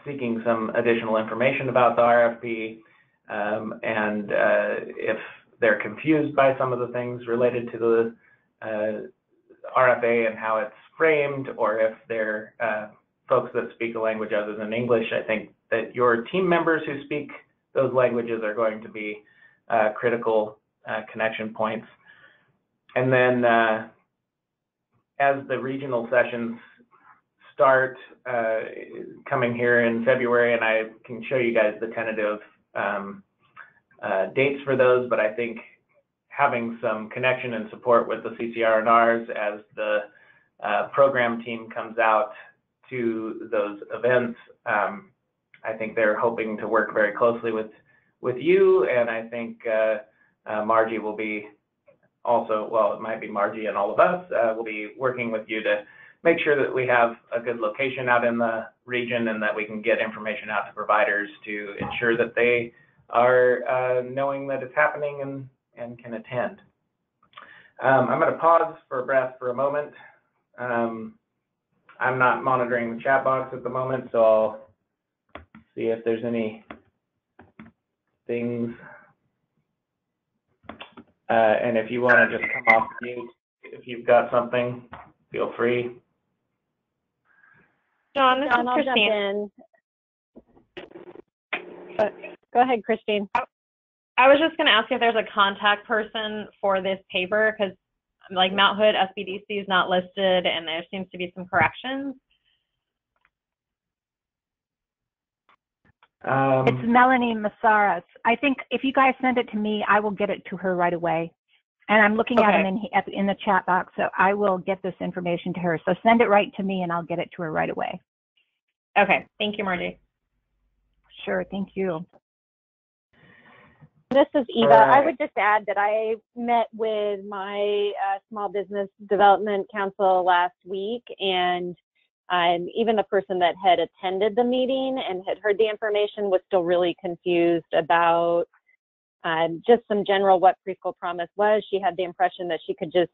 seeking some additional information about the RFP, and if they're confused by some of the things related to the RFA and how it's framed, or if they're folks that speak a language other than English, I think that your team members who speak those languages are going to be critical connection points. And then as the regional sessions start coming here in February, and I can show you guys the tentative dates for those, but I think having some connection and support with the CCR&Rs as the program team comes out to those events, I think they're hoping to work very closely with you, and I think Margie will be also, well, it might be Margie and all of us, will be working with you to make sure that we have a good location out in the region, and that we can get information out to providers to ensure that they are knowing that it's happening and can attend. I'm going to pause for a breath for a moment. I'm not monitoring the chat box at the moment, so I'll see if there's any things. And if you want to just come off mute, if you've got something, feel free. John, this is Christine. Go ahead, Christine. I was just going to ask if there's a contact person for this paper, because like Mount Hood SBDC is not listed and there seems to be some corrections. It's Melanie Massaras. I think if you guys send it to me, I will get it to her right away. And I'm looking at them in the chat box, so I will get this information to her. So send it right to me and I'll get it to her right away. Okay, thank you, Margie. Sure, thank you. This is Eva. I would just add that I met with my Small Business Development Council last week, and even the person that had attended the meeting and had heard the information was still really confused about just some general what Preschool Promise was. She had the impression that she could just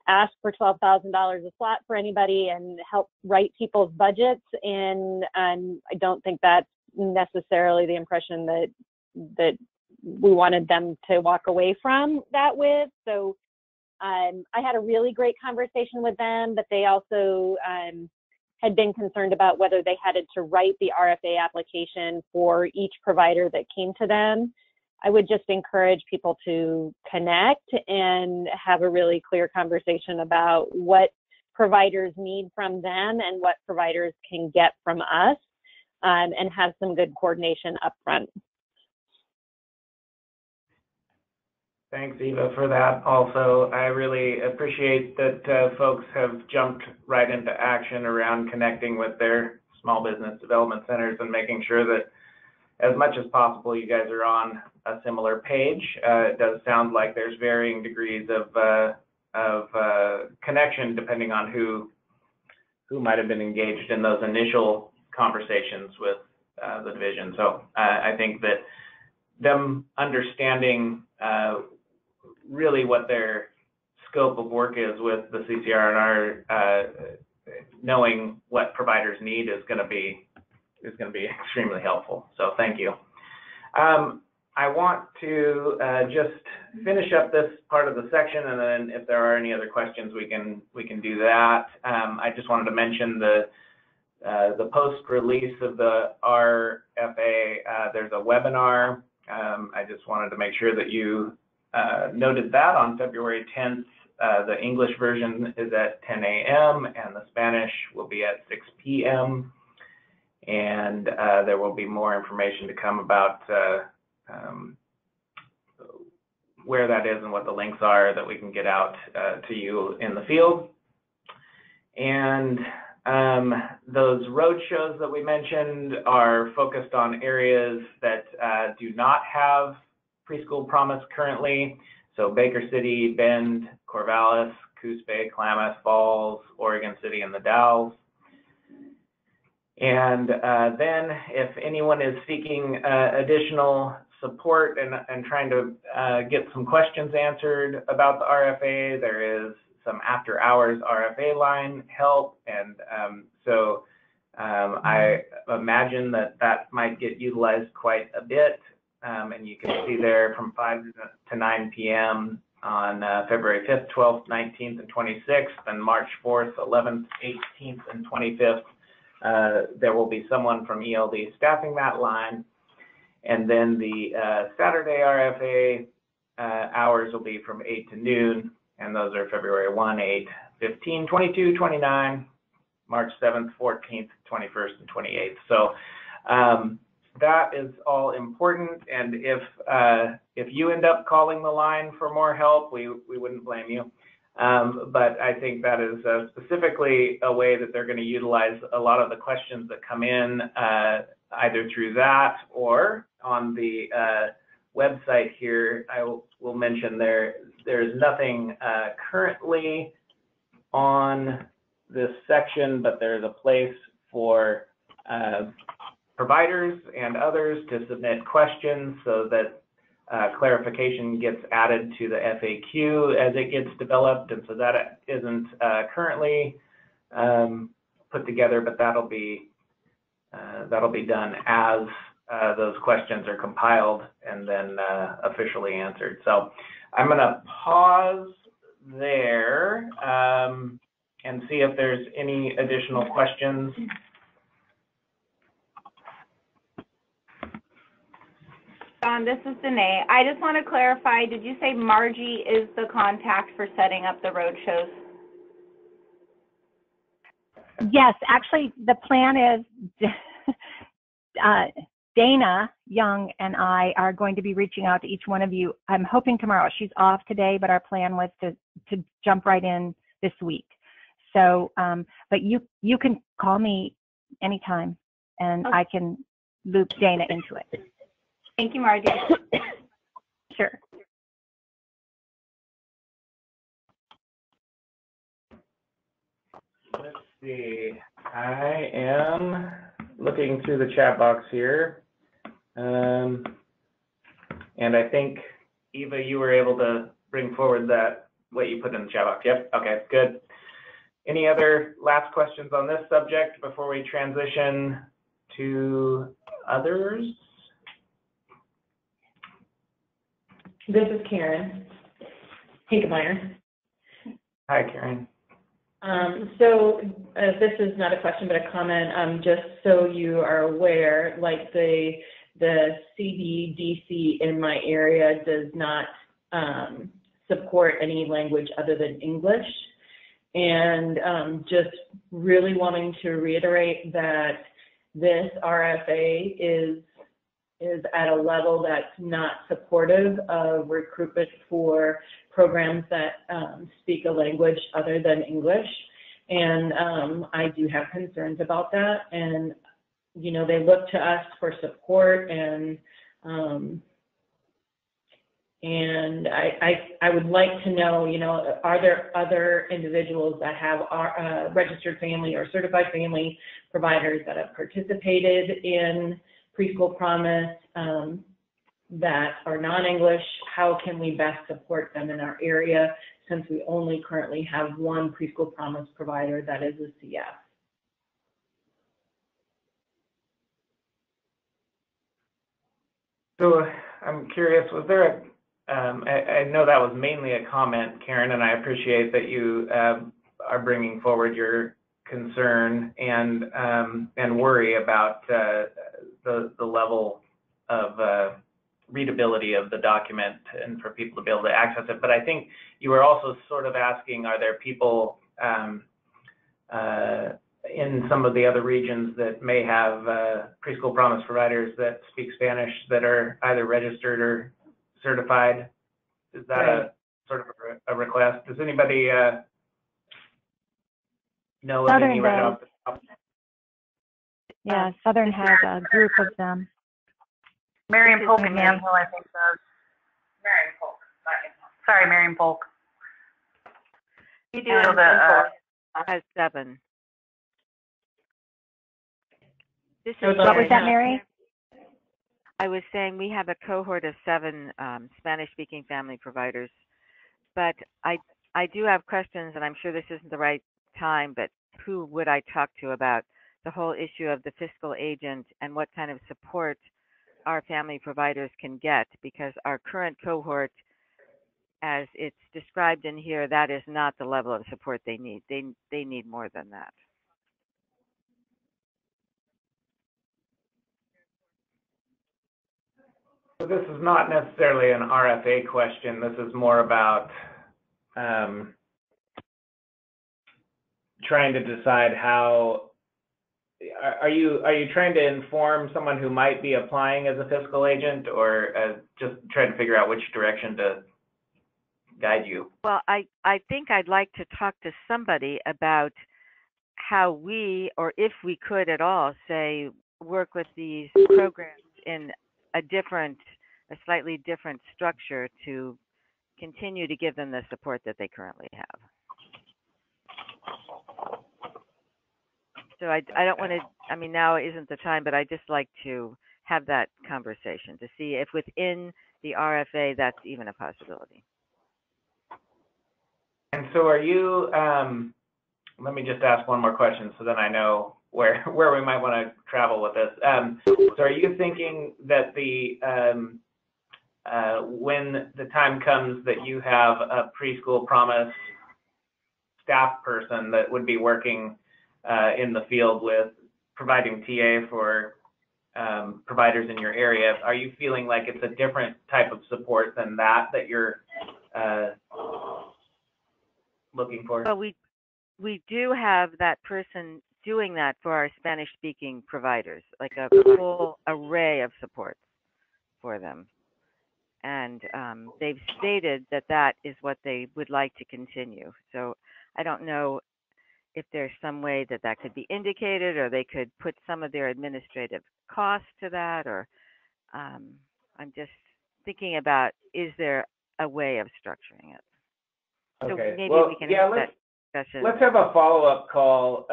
ask for $12,000 a slot for anybody and help write people's budgets, and I don't think that's necessarily the impression that we wanted them to walk away from that with. So I had a really great conversation with them, but they also had been concerned about whether they had to write the RFA application for each provider that came to them. I would just encourage people to connect and have a really clear conversation about what providers need from them and what providers can get from us, and have some good coordination up front. Thanks, Eva, for that. Also, I really appreciate that folks have jumped right into action around connecting with their small business development centers and making sure that as much as possible you guys are on a similar page. It does sound like there's varying degrees of connection depending on who might have been engaged in those initial conversations with the division. So I think that them understanding really what their scope of work is with the CCR&R, knowing what providers need is going to be extremely helpful. So thank you. I want to just finish up this part of the section, and then if there are any other questions, we can do that. I just wanted to mention the post-release of the RFA. There's a webinar. I just wanted to make sure that you noted that on February 10th. The English version is at 10 a.m. and the Spanish will be at 6 p.m. And there will be more information to come about where that is and what the links are that we can get out to you in the field. And those road shows that we mentioned are focused on areas that do not have Preschool Promise currently. So Baker City, Bend, Corvallis, Coos Bay, Klamath Falls, Oregon City, and the Dalles. And then if anyone is seeking additional support and trying to get some questions answered about the RFA, there is some after hours RFA line help. And so I imagine that might get utilized quite a bit. And you can see there from 5 to 9 p.m. on February 5th, 12th, 19th, and 26th, and March 4th, 11th, 18th, and 25th. There will be someone from ELD staffing that line. And then the Saturday RFA hours will be from 8 to noon, and those are February 1, 8, 15, 22, 29, March 7th, 14th, 21st, and 28th. So that is all important, and if you end up calling the line for more help, we wouldn't blame you. But I think that is specifically a way that they're going to utilize a lot of the questions that come in either through that or on the website here. I will mention there is nothing currently on this section, but there's a place for providers and others to submit questions so that clarification gets added to the FAQ as it gets developed. And so that isn't currently put together, but that'll be done as those questions are compiled and then officially answered. So I'm going to pause there and see if there's any additional questions. John, this is Danae. I just want to clarify, did you say Margie is the contact for setting up the road shows? Yes, actually, the plan is Dana Young and I are going to be reaching out to each one of you. I'm hoping tomorrow. She's off today, but our plan was to jump right in this week. So, but you can call me anytime, and I can loop Dana into it. Thank you, Margie. Sure. Let's see. I am looking through the chat box here. And I think, Eva, you were able to bring forward what you put in the chat box. Yep. Okay, good. Any other last questions on this subject before we transition to others? This is Karen Hinkemeyer. Hi, Karen. So this is not a question, but a comment. Just so you are aware, like the CBDC in my area does not support any language other than English. And just really wanting to reiterate that this RFA is at a level that's not supportive of recruitment for programs that speak a language other than English. And I do have concerns about that. And, you know, they look to us for support, and I would like to know, you know, are there other individuals that have registered family or certified family providers that have participated in Preschool Promise that are non-English? How can we best support them in our area, since we only currently have one Preschool Promise provider that is a CF? So I'm curious, was there I know that was mainly a comment, Karen, and I appreciate that you are bringing forward your concern and worry about the level of readability of the document and for people to be able to access it. But I think you were also sort of asking, are there people in some of the other regions that may have Preschool Promise providers that speak Spanish that are either registered or certified? Is that Right. a sort of a request? Does anybody know of Southern any right does. off the top? Yeah, Southern has a group of them. Marion Polk and Yamhill, I think, does. Marion Polk. Sorry, Marion Polk. We do. So Has 7. This So is What was Mary. that, Mary? I was saying we have a cohort of 7 Spanish-speaking family providers, but I do have questions, and I'm sure this isn't the right time, but who would I talk to about the whole issue of the fiscal agent and what kind of support our family providers can get? Because our current cohort, as it's described in here, that is not the level of support they need. They need more than that. So this is not necessarily an RFA question. This is more about trying to decide how. Are you trying to inform someone who might be applying as a fiscal agent, or just trying to figure out which direction to guide you? Well, I think I'd like to talk to somebody about how we, or if we could at all, say, work with these programs in a slightly different structure to continue to give them the support that they currently have. So I don't want to, I mean, now isn't the time, but I just like to have that conversation to see if within the RFA that's even a possibility. And so are you, let me just ask one more question so then I know where we might want to travel with this. So are you thinking that the when the time comes that you have a preschool promise staff person that would be working in the field with providing TA for providers in your area, are you feeling like it's a different type of support than that you're looking for? Well, we do have that person doing that for our Spanish-speaking providers, like a full array of supports for them. And they've stated that that is what they would like to continue. So I don't know if there's some way that that could be indicated, or they could put some of their administrative costs to that, or I'm just thinking about, is there a way of structuring it? Okay. So maybe well, we can yeah, have that discussion. let's have a follow-up call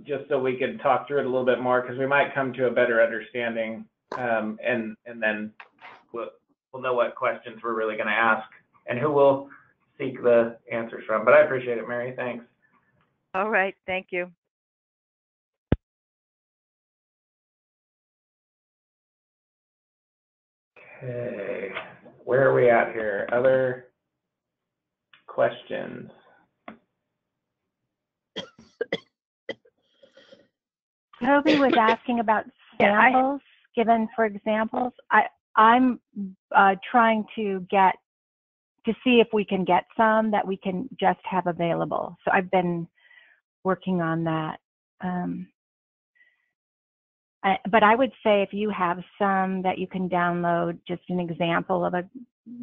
just so we can talk through it a little bit more, because we might come to a better understanding, and then we'll know what questions we're really going to ask and who we'll seek the answers from. But I appreciate it, Mary. Thanks. All right. Thank you. Okay. Where are we at here? Other questions? Toby was asking about samples given for examples. I'm trying to see if we can get some that we can just have available. So I've been working on that. But I would say if you have some that you can download, just an example of a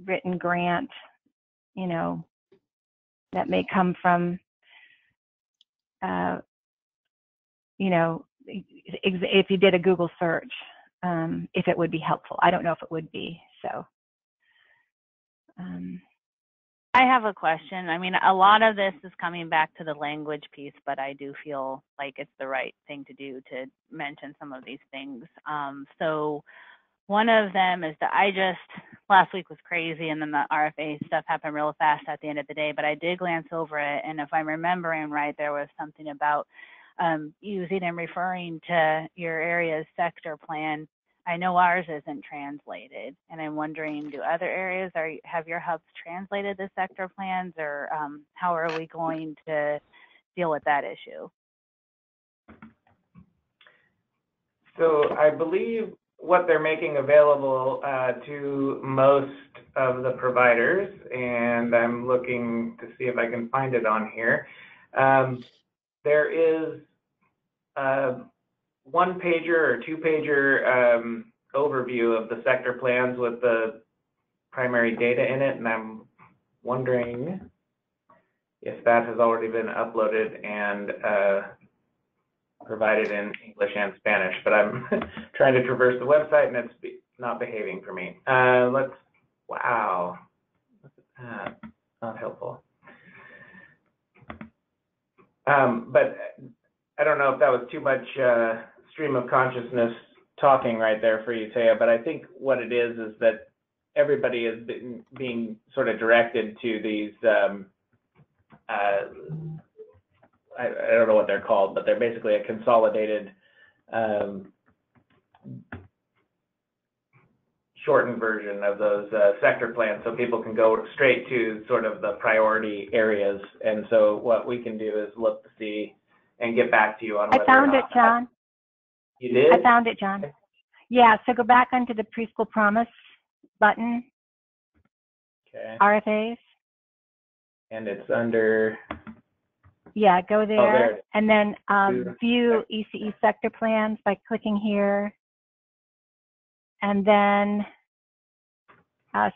written grant, you know, that may come from, you know, if you did a Google search, if it would be helpful. I don't know if it would be, so. I have a question. I mean, a lot of this is coming back to the language piece, but I do feel like it's the right thing to do to mention some of these things. So one of them is that last week was crazy, and then the RFA stuff happened real fast at the end of the day, but I did glance over it, and if I'm remembering right, there was something about using and referring to your area's sector plan. I know ours isn't translated, and I'm wondering, do other areas, have your hubs translated the sector plans, or how are we going to deal with that issue? So I believe what they're making available to most of the providers, and I'm looking to see if I can find it on here. There is one-pager or two-pager overview of the sector plans with the primary data in it, and I'm wondering if that has already been uploaded and provided in English and Spanish, but I'm trying to traverse the website and it's not behaving for me. Wow, not helpful. But I don't know if that was too much stream of consciousness talking right there for you, Taya, but I think what it is that everybody is being sort of directed to these, I don't know what they're called, but they're basically a consolidated shortened version of those sector plans, so people can go straight to sort of the priority areas. And so what we can do is look to see and get back to you on whether I found it, John. You did? I found it, John. Yeah, so go back onto the Preschool Promise button. Okay. RFAs. And it's under... Yeah, go there, there and then view ECE sector plans by clicking here. And then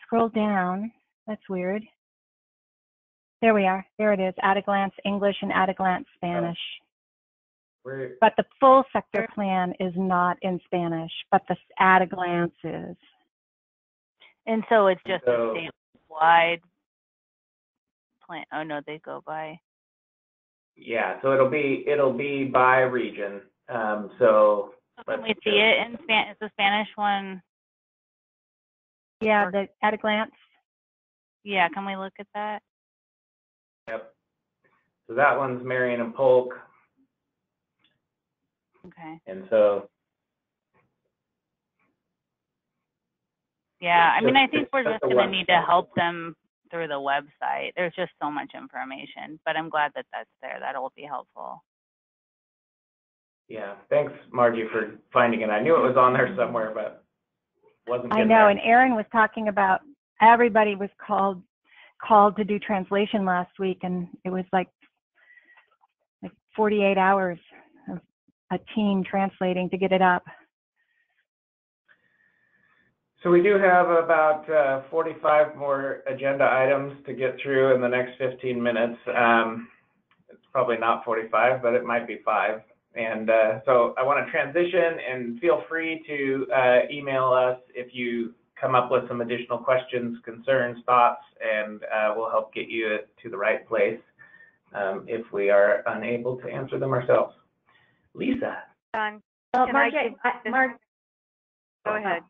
scroll down. That's weird. There we are. There it is. At a glance English and at a glance Spanish. But the full sector plan is not in Spanish, but the at a glance is. And so it's just a statewide plan. Oh no, they go by. Yeah, so it'll be by region. So can we see it in Spanish? Is the Spanish one? Yeah, the at a glance. Yeah, can we look at that? Yep. So that one's Marion and Polk. Okay. And so, Yeah, I mean, I think it's we're just just a going to one need step. to help them through the website. There's just so much information, but I'm glad that that's there. That'll be helpful. Yeah, thanks, Margie, for finding it. I knew it was on there somewhere, but wasn't I getting know, there. and Erin was talking about everybody was called to do translation last week, and it was like 48 hours of a team translating to get it up. So we do have about 45 more agenda items to get through in the next 15 minutes. It's probably not 45, but it might be 5. And so I want to transition, and feel free to email us if you come up with some additional questions, concerns, thoughts, and we'll help get you to the right place if we are unable to answer them ourselves. Lisa. Don, Margie, go ahead.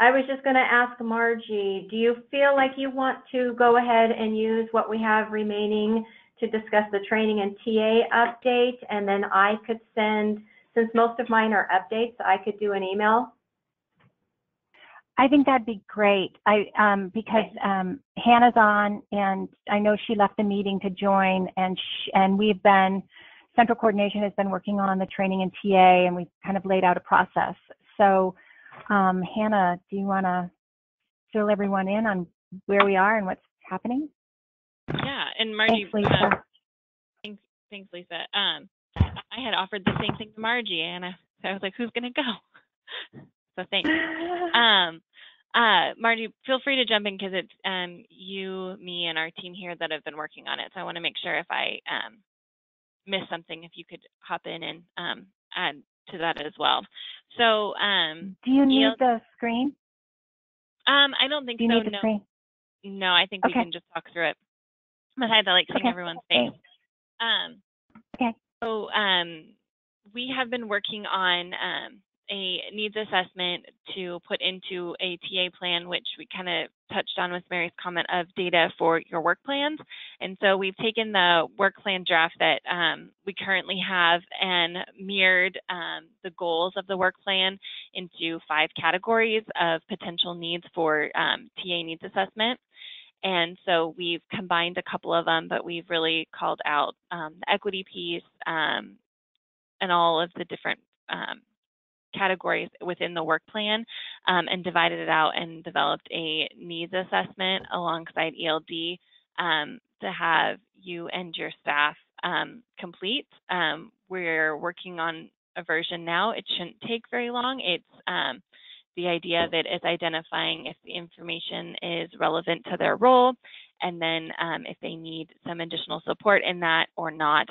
I was just going to ask Margie, do you feel like you want to go ahead and use what we have remaining to discuss the training and TA update, and then I could send, since most of mine are updates, I could do an email? I think that'd be great. Because Hannah's on, and I know she left the meeting to join, and Central Coordination has been working on the training and TA, and we've kind of laid out a process. So, Hannah, do you want to fill everyone in on where we are and what's happening? Yeah, and Margie, Thanks, Lisa. Thanks, Lisa. I had offered the same thing to Margie, and I was like, who's going to go? So thanks. Margie, feel free to jump in, because it's you, me, and our team here that have been working on it. So I want to make sure if I miss something, if you could hop in and add to that as well. So do you need the screen? I don't think so. Do you need the screen? No, I think we can just talk through it. Besides, I like seeing everyone's face. Okay. So we have been working on a needs assessment to put into a TA plan, which we kind of touched on with Mary's comment of data for your work plans. And so we've taken the work plan draft that we currently have and mirrored the goals of the work plan into 5 categories of potential needs for TA needs assessment. And so we've combined a couple of them, but we've really called out the equity piece and all of the different categories within the work plan, and divided it out and developed a needs assessment alongside ELD to have you and your staff complete. We're working on a version now. It shouldn't take very long. It's the idea that it's identifying if the information is relevant to their role, and then if they need some additional support in that or not,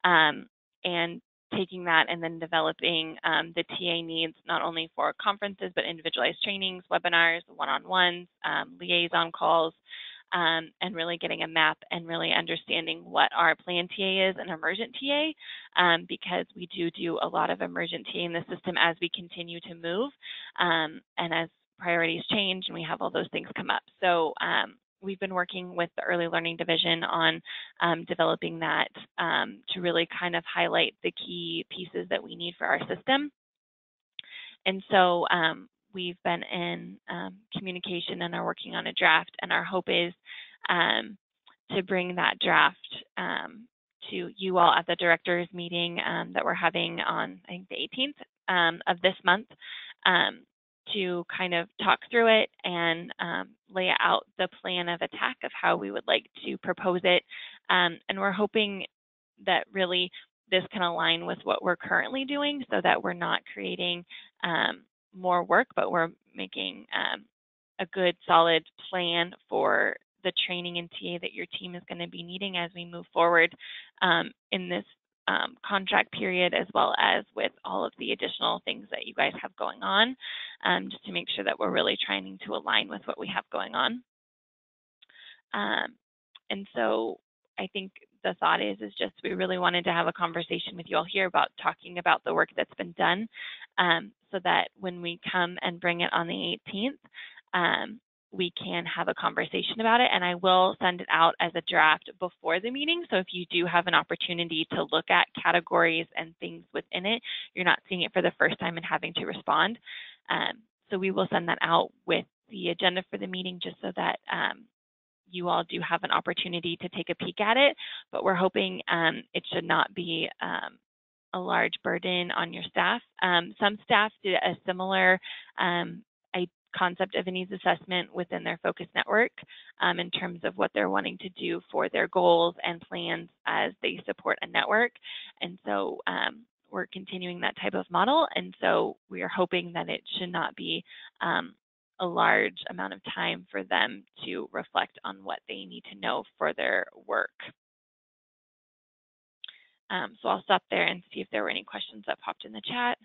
and taking that and then developing the TA needs not only for conferences, but individualized trainings, webinars, one-on-ones, liaison calls, and really getting a map and really understanding what our planned TA is and emergent TA, because we do a lot of emergent TA in the system as we continue to move, and as priorities change and we have all those things come up. So we've been working with the Early Learning Division on developing that to really kind of highlight the key pieces that we need for our system. And so we've been in communication and are working on a draft, and our hope is to bring that draft to you all at the directors meeting that we're having on, I think, the 18th of this month, to kind of talk through it and lay out the plan of attack of how we would like to propose it. And we're hoping that really this can align with what we're currently doing, so that we're not creating more work, but we're making a good, solid plan for the training and TA that your team is going to be needing as we move forward in this contract period, as well as with all of the additional things that you guys have going on, just to make sure that we're really trying to align with what we have going on. And so I think the thought is just we really wanted to have a conversation with you all here about talking about the work that's been done, so that when we come and bring it on the 18th, we can have a conversation about it. And I will send it out as a draft before the meeting. So if you do have an opportunity to look at categories and things within it, you're not seeing it for the first time and having to respond. So we will send that out with the agenda for the meeting just so that you all do have an opportunity to take a peek at it. But we're hoping it should not be a large burden on your staff. Some staff did a similar concept of a needs assessment within their focus network in terms of what they're wanting to do for their goals and plans as they support a network. And so we're continuing that type of model. And so we are hoping that it should not be a large amount of time for them to reflect on what they need to know for their work. So I'll stop there and see if there were any questions that popped in the chat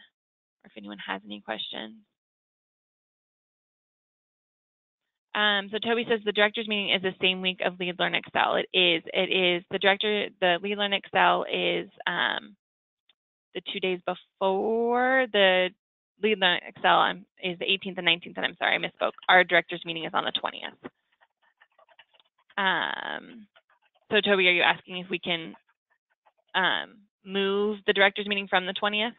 or if anyone has any questions. So Toby says the director's meeting is the same week of Lead Learn Excel. It is. It is. The Lead Learn Excel is the 2 days before. The Lead Learn Excel is the 18th and 19th, and I'm sorry, I misspoke. Our director's meeting is on the 20th. So Toby, are you asking if we can move the director's meeting from the 20th?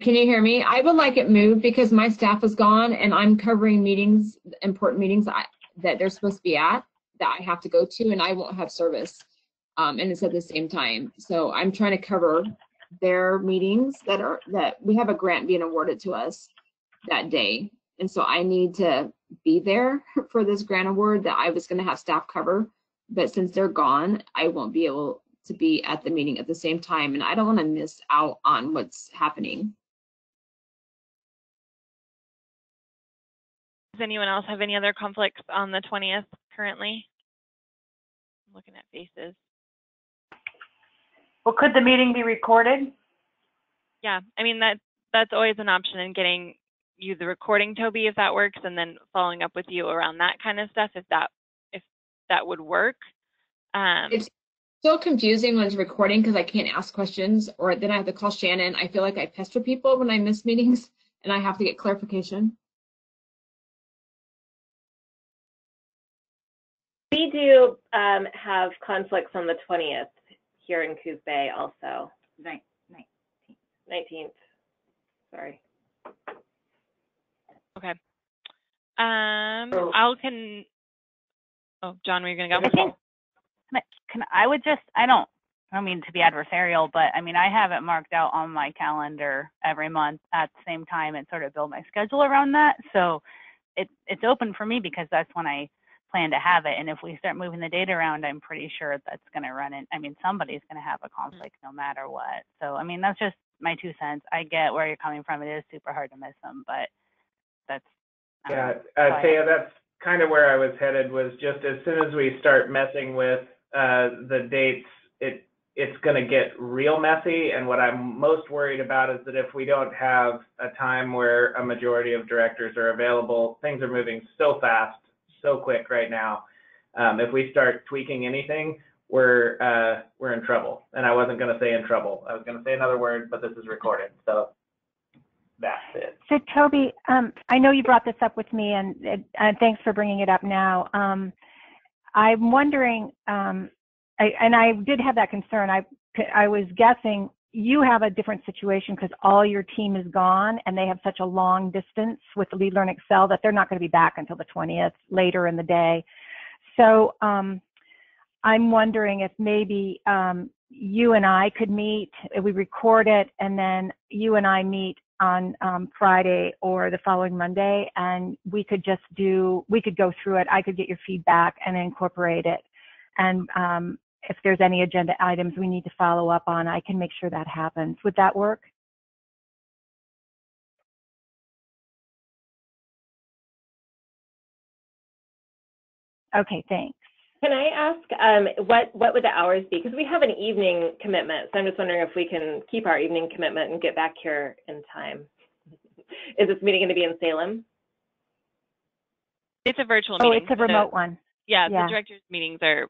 Can you hear me? I would like it moved because my staff is gone and I'm covering meetings, important meetings that they're supposed to be at, that I have to go to, and I won't have service. And it's at the same time. So I'm trying to cover their meetings that we have a grant being awarded to us that day. And so I need to be there for this grant award that I was going to have staff cover. But since they're gone, I won't be able to be at the meeting at the same time. And I don't want to miss out on what's happening. Does anyone else have any other conflicts on the 20th currently? I'm looking at faces. Well, could the meeting be recorded? Yeah, I mean, that's always an option in getting you the recording, Toby, if that works, and then following up with you around that kind of stuff, if that would work. It's so confusing when it's recording because I can't ask questions, or then I have to call Shannon. I feel like I pester people when I miss meetings and I have to get clarification. We do have conflicts on the 20th here in Coos Bay also. 19th. Sorry. Okay. Oh, John, were you going to go? I don't mean to be adversarial, but I mean, I have it marked out on my calendar every month at the same time and sort of build my schedule around that. So it's open for me because that's when I plan to have it. And if we start moving the date around, I'm pretty sure that's going to run in. I mean, somebody's going to have a conflict no matter what. So, I mean, that's just my 2 cents. I get where you're coming from. It is super hard to miss them, but that's, Taya, that's kind of where I was headed, was just as soon as we start messing with the dates, it's going to get real messy. And what I'm most worried about is that if we don't have a time where a majority of directors are available, things are moving so fast, so quick right now. If we start tweaking anything, we're in trouble. And I wasn't going to say in trouble. I was going to say another word, but this is recorded, so that's it. So Toby, I know you brought this up with me, and thanks for bringing it up now. I'm wondering, and I did have that concern. I was guessing you have a different situation because all your team is gone and they have such a long distance with the Lead Learn Excel that they're not going to be back until the 20th later in the day. So I'm wondering if maybe you and I could meet, we record it, and then you and I meet on Friday or the following Monday, and we could go through it. I could get your feedback and incorporate it. And if there's any agenda items we need to follow up on, I can make sure that happens. Would that work? Okay, thanks. Can I ask what would the hours be? Because we have an evening commitment, so I'm just wondering if we can keep our evening commitment and get back here in time. Is this meeting going to be in Salem? It's a virtual meeting. Oh, it's a remote one. Yeah, the directors' meetings are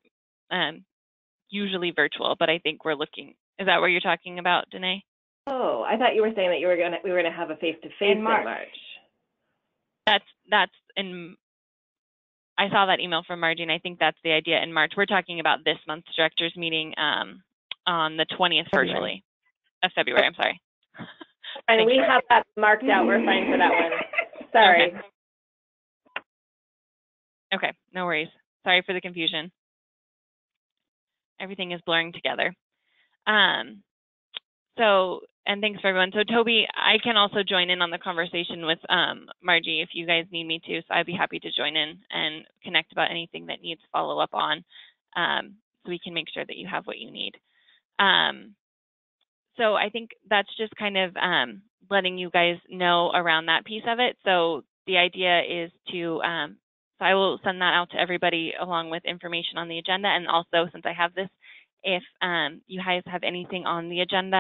usually virtual, but I think we're looking. Is that what you're talking about, Danae? Oh, I thought you were saying that we were going to have a face-to-face in March. That's in. I saw that email from Margie, and I think that's the idea in March. We're talking about this month's directors meeting on the 20th virtually of February. I'm sorry. And we have that marked out. We're fine for that one. Sorry. Okay, no worries. Sorry for the confusion. Everything is blurring together. And thanks for everyone. So Toby, I can also join in on the conversation with Margie if you guys need me to. So I'd be happy to join in and connect about anything that needs follow up on, so we can make sure that you have what you need. So I think that's just kind of letting you guys know around that piece of it. So the idea is to, so I will send that out to everybody along with information on the agenda. And also, since I have this, if you guys have anything on the agenda,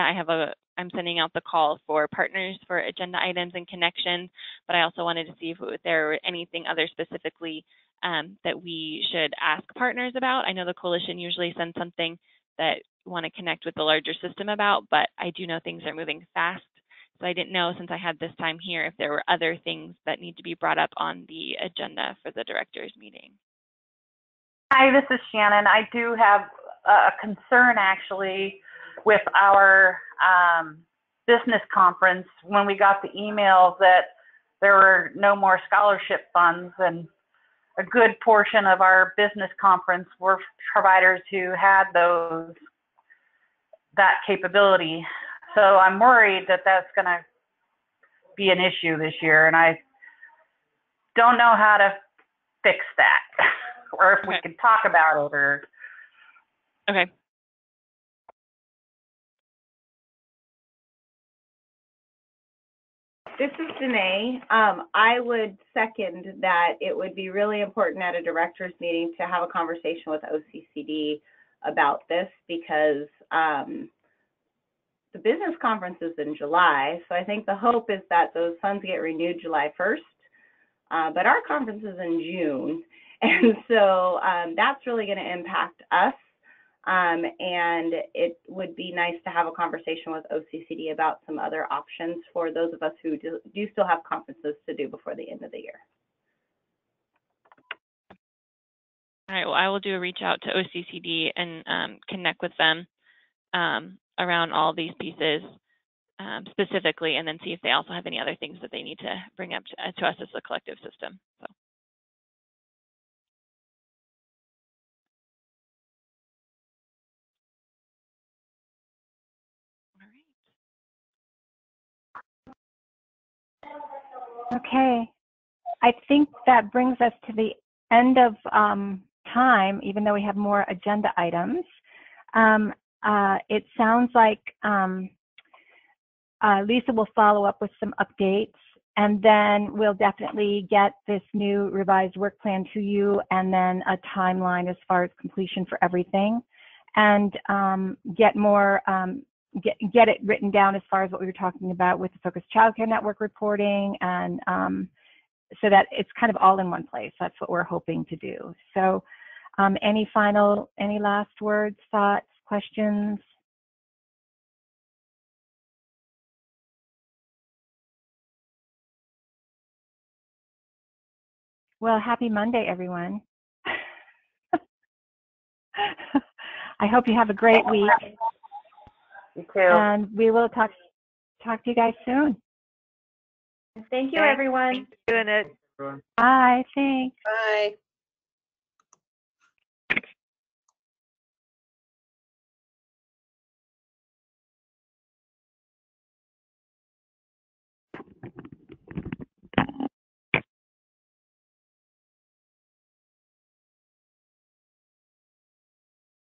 I'm sending out the call for partners for agenda items and connections, but I also wanted to see if there were anything other specifically that we should ask partners about. I know the coalition usually sends something that you want to connect with the larger system about, but I do know things are moving fast. So I didn't know, since I had this time here, if there were other things that need to be brought up on the agenda for the directors meeting. Hi, this is Shannon. I do have a concern actually with our business conference when we got the email that there were no more scholarship funds, and a good portion of our business conference were providers who had that capability. So I'm worried that that's going to be an issue this year, and I don't know how to fix that, or if we can talk about it, or. Okay. This is Danae. I would second that it would be really important at a directors meeting to have a conversation with OCCD about this, because the business conference is in July. So I think the hope is that those funds get renewed July 1st, but our conference is in June. And so that's really going to impact us. And it would be nice to have a conversation with OCCD about some other options for those of us who do still have conferences to do before the end of the year. All right, well, I will do a reach out to OCCD and connect with them around all these pieces specifically, and then see if they also have any other things that they need to bring up to us as a collective system. So. Okay, I think that brings us to the end of time, even though we have more agenda items. It sounds like Lisa will follow up with some updates, and then we'll definitely get this new revised work plan to you, and then a timeline as far as completion for everything, and get more get it written down as far as what we were talking about with the Focused Childcare Network reporting, and so that it's kind of all in one place. That's what we're hoping to do. So any last words, thoughts, questions? Well, happy Monday, everyone. I hope you have a great week. You too. And we will talk to you guys soon. Thank you, everyone. Thanks for doing it. Bye. Thanks. Bye.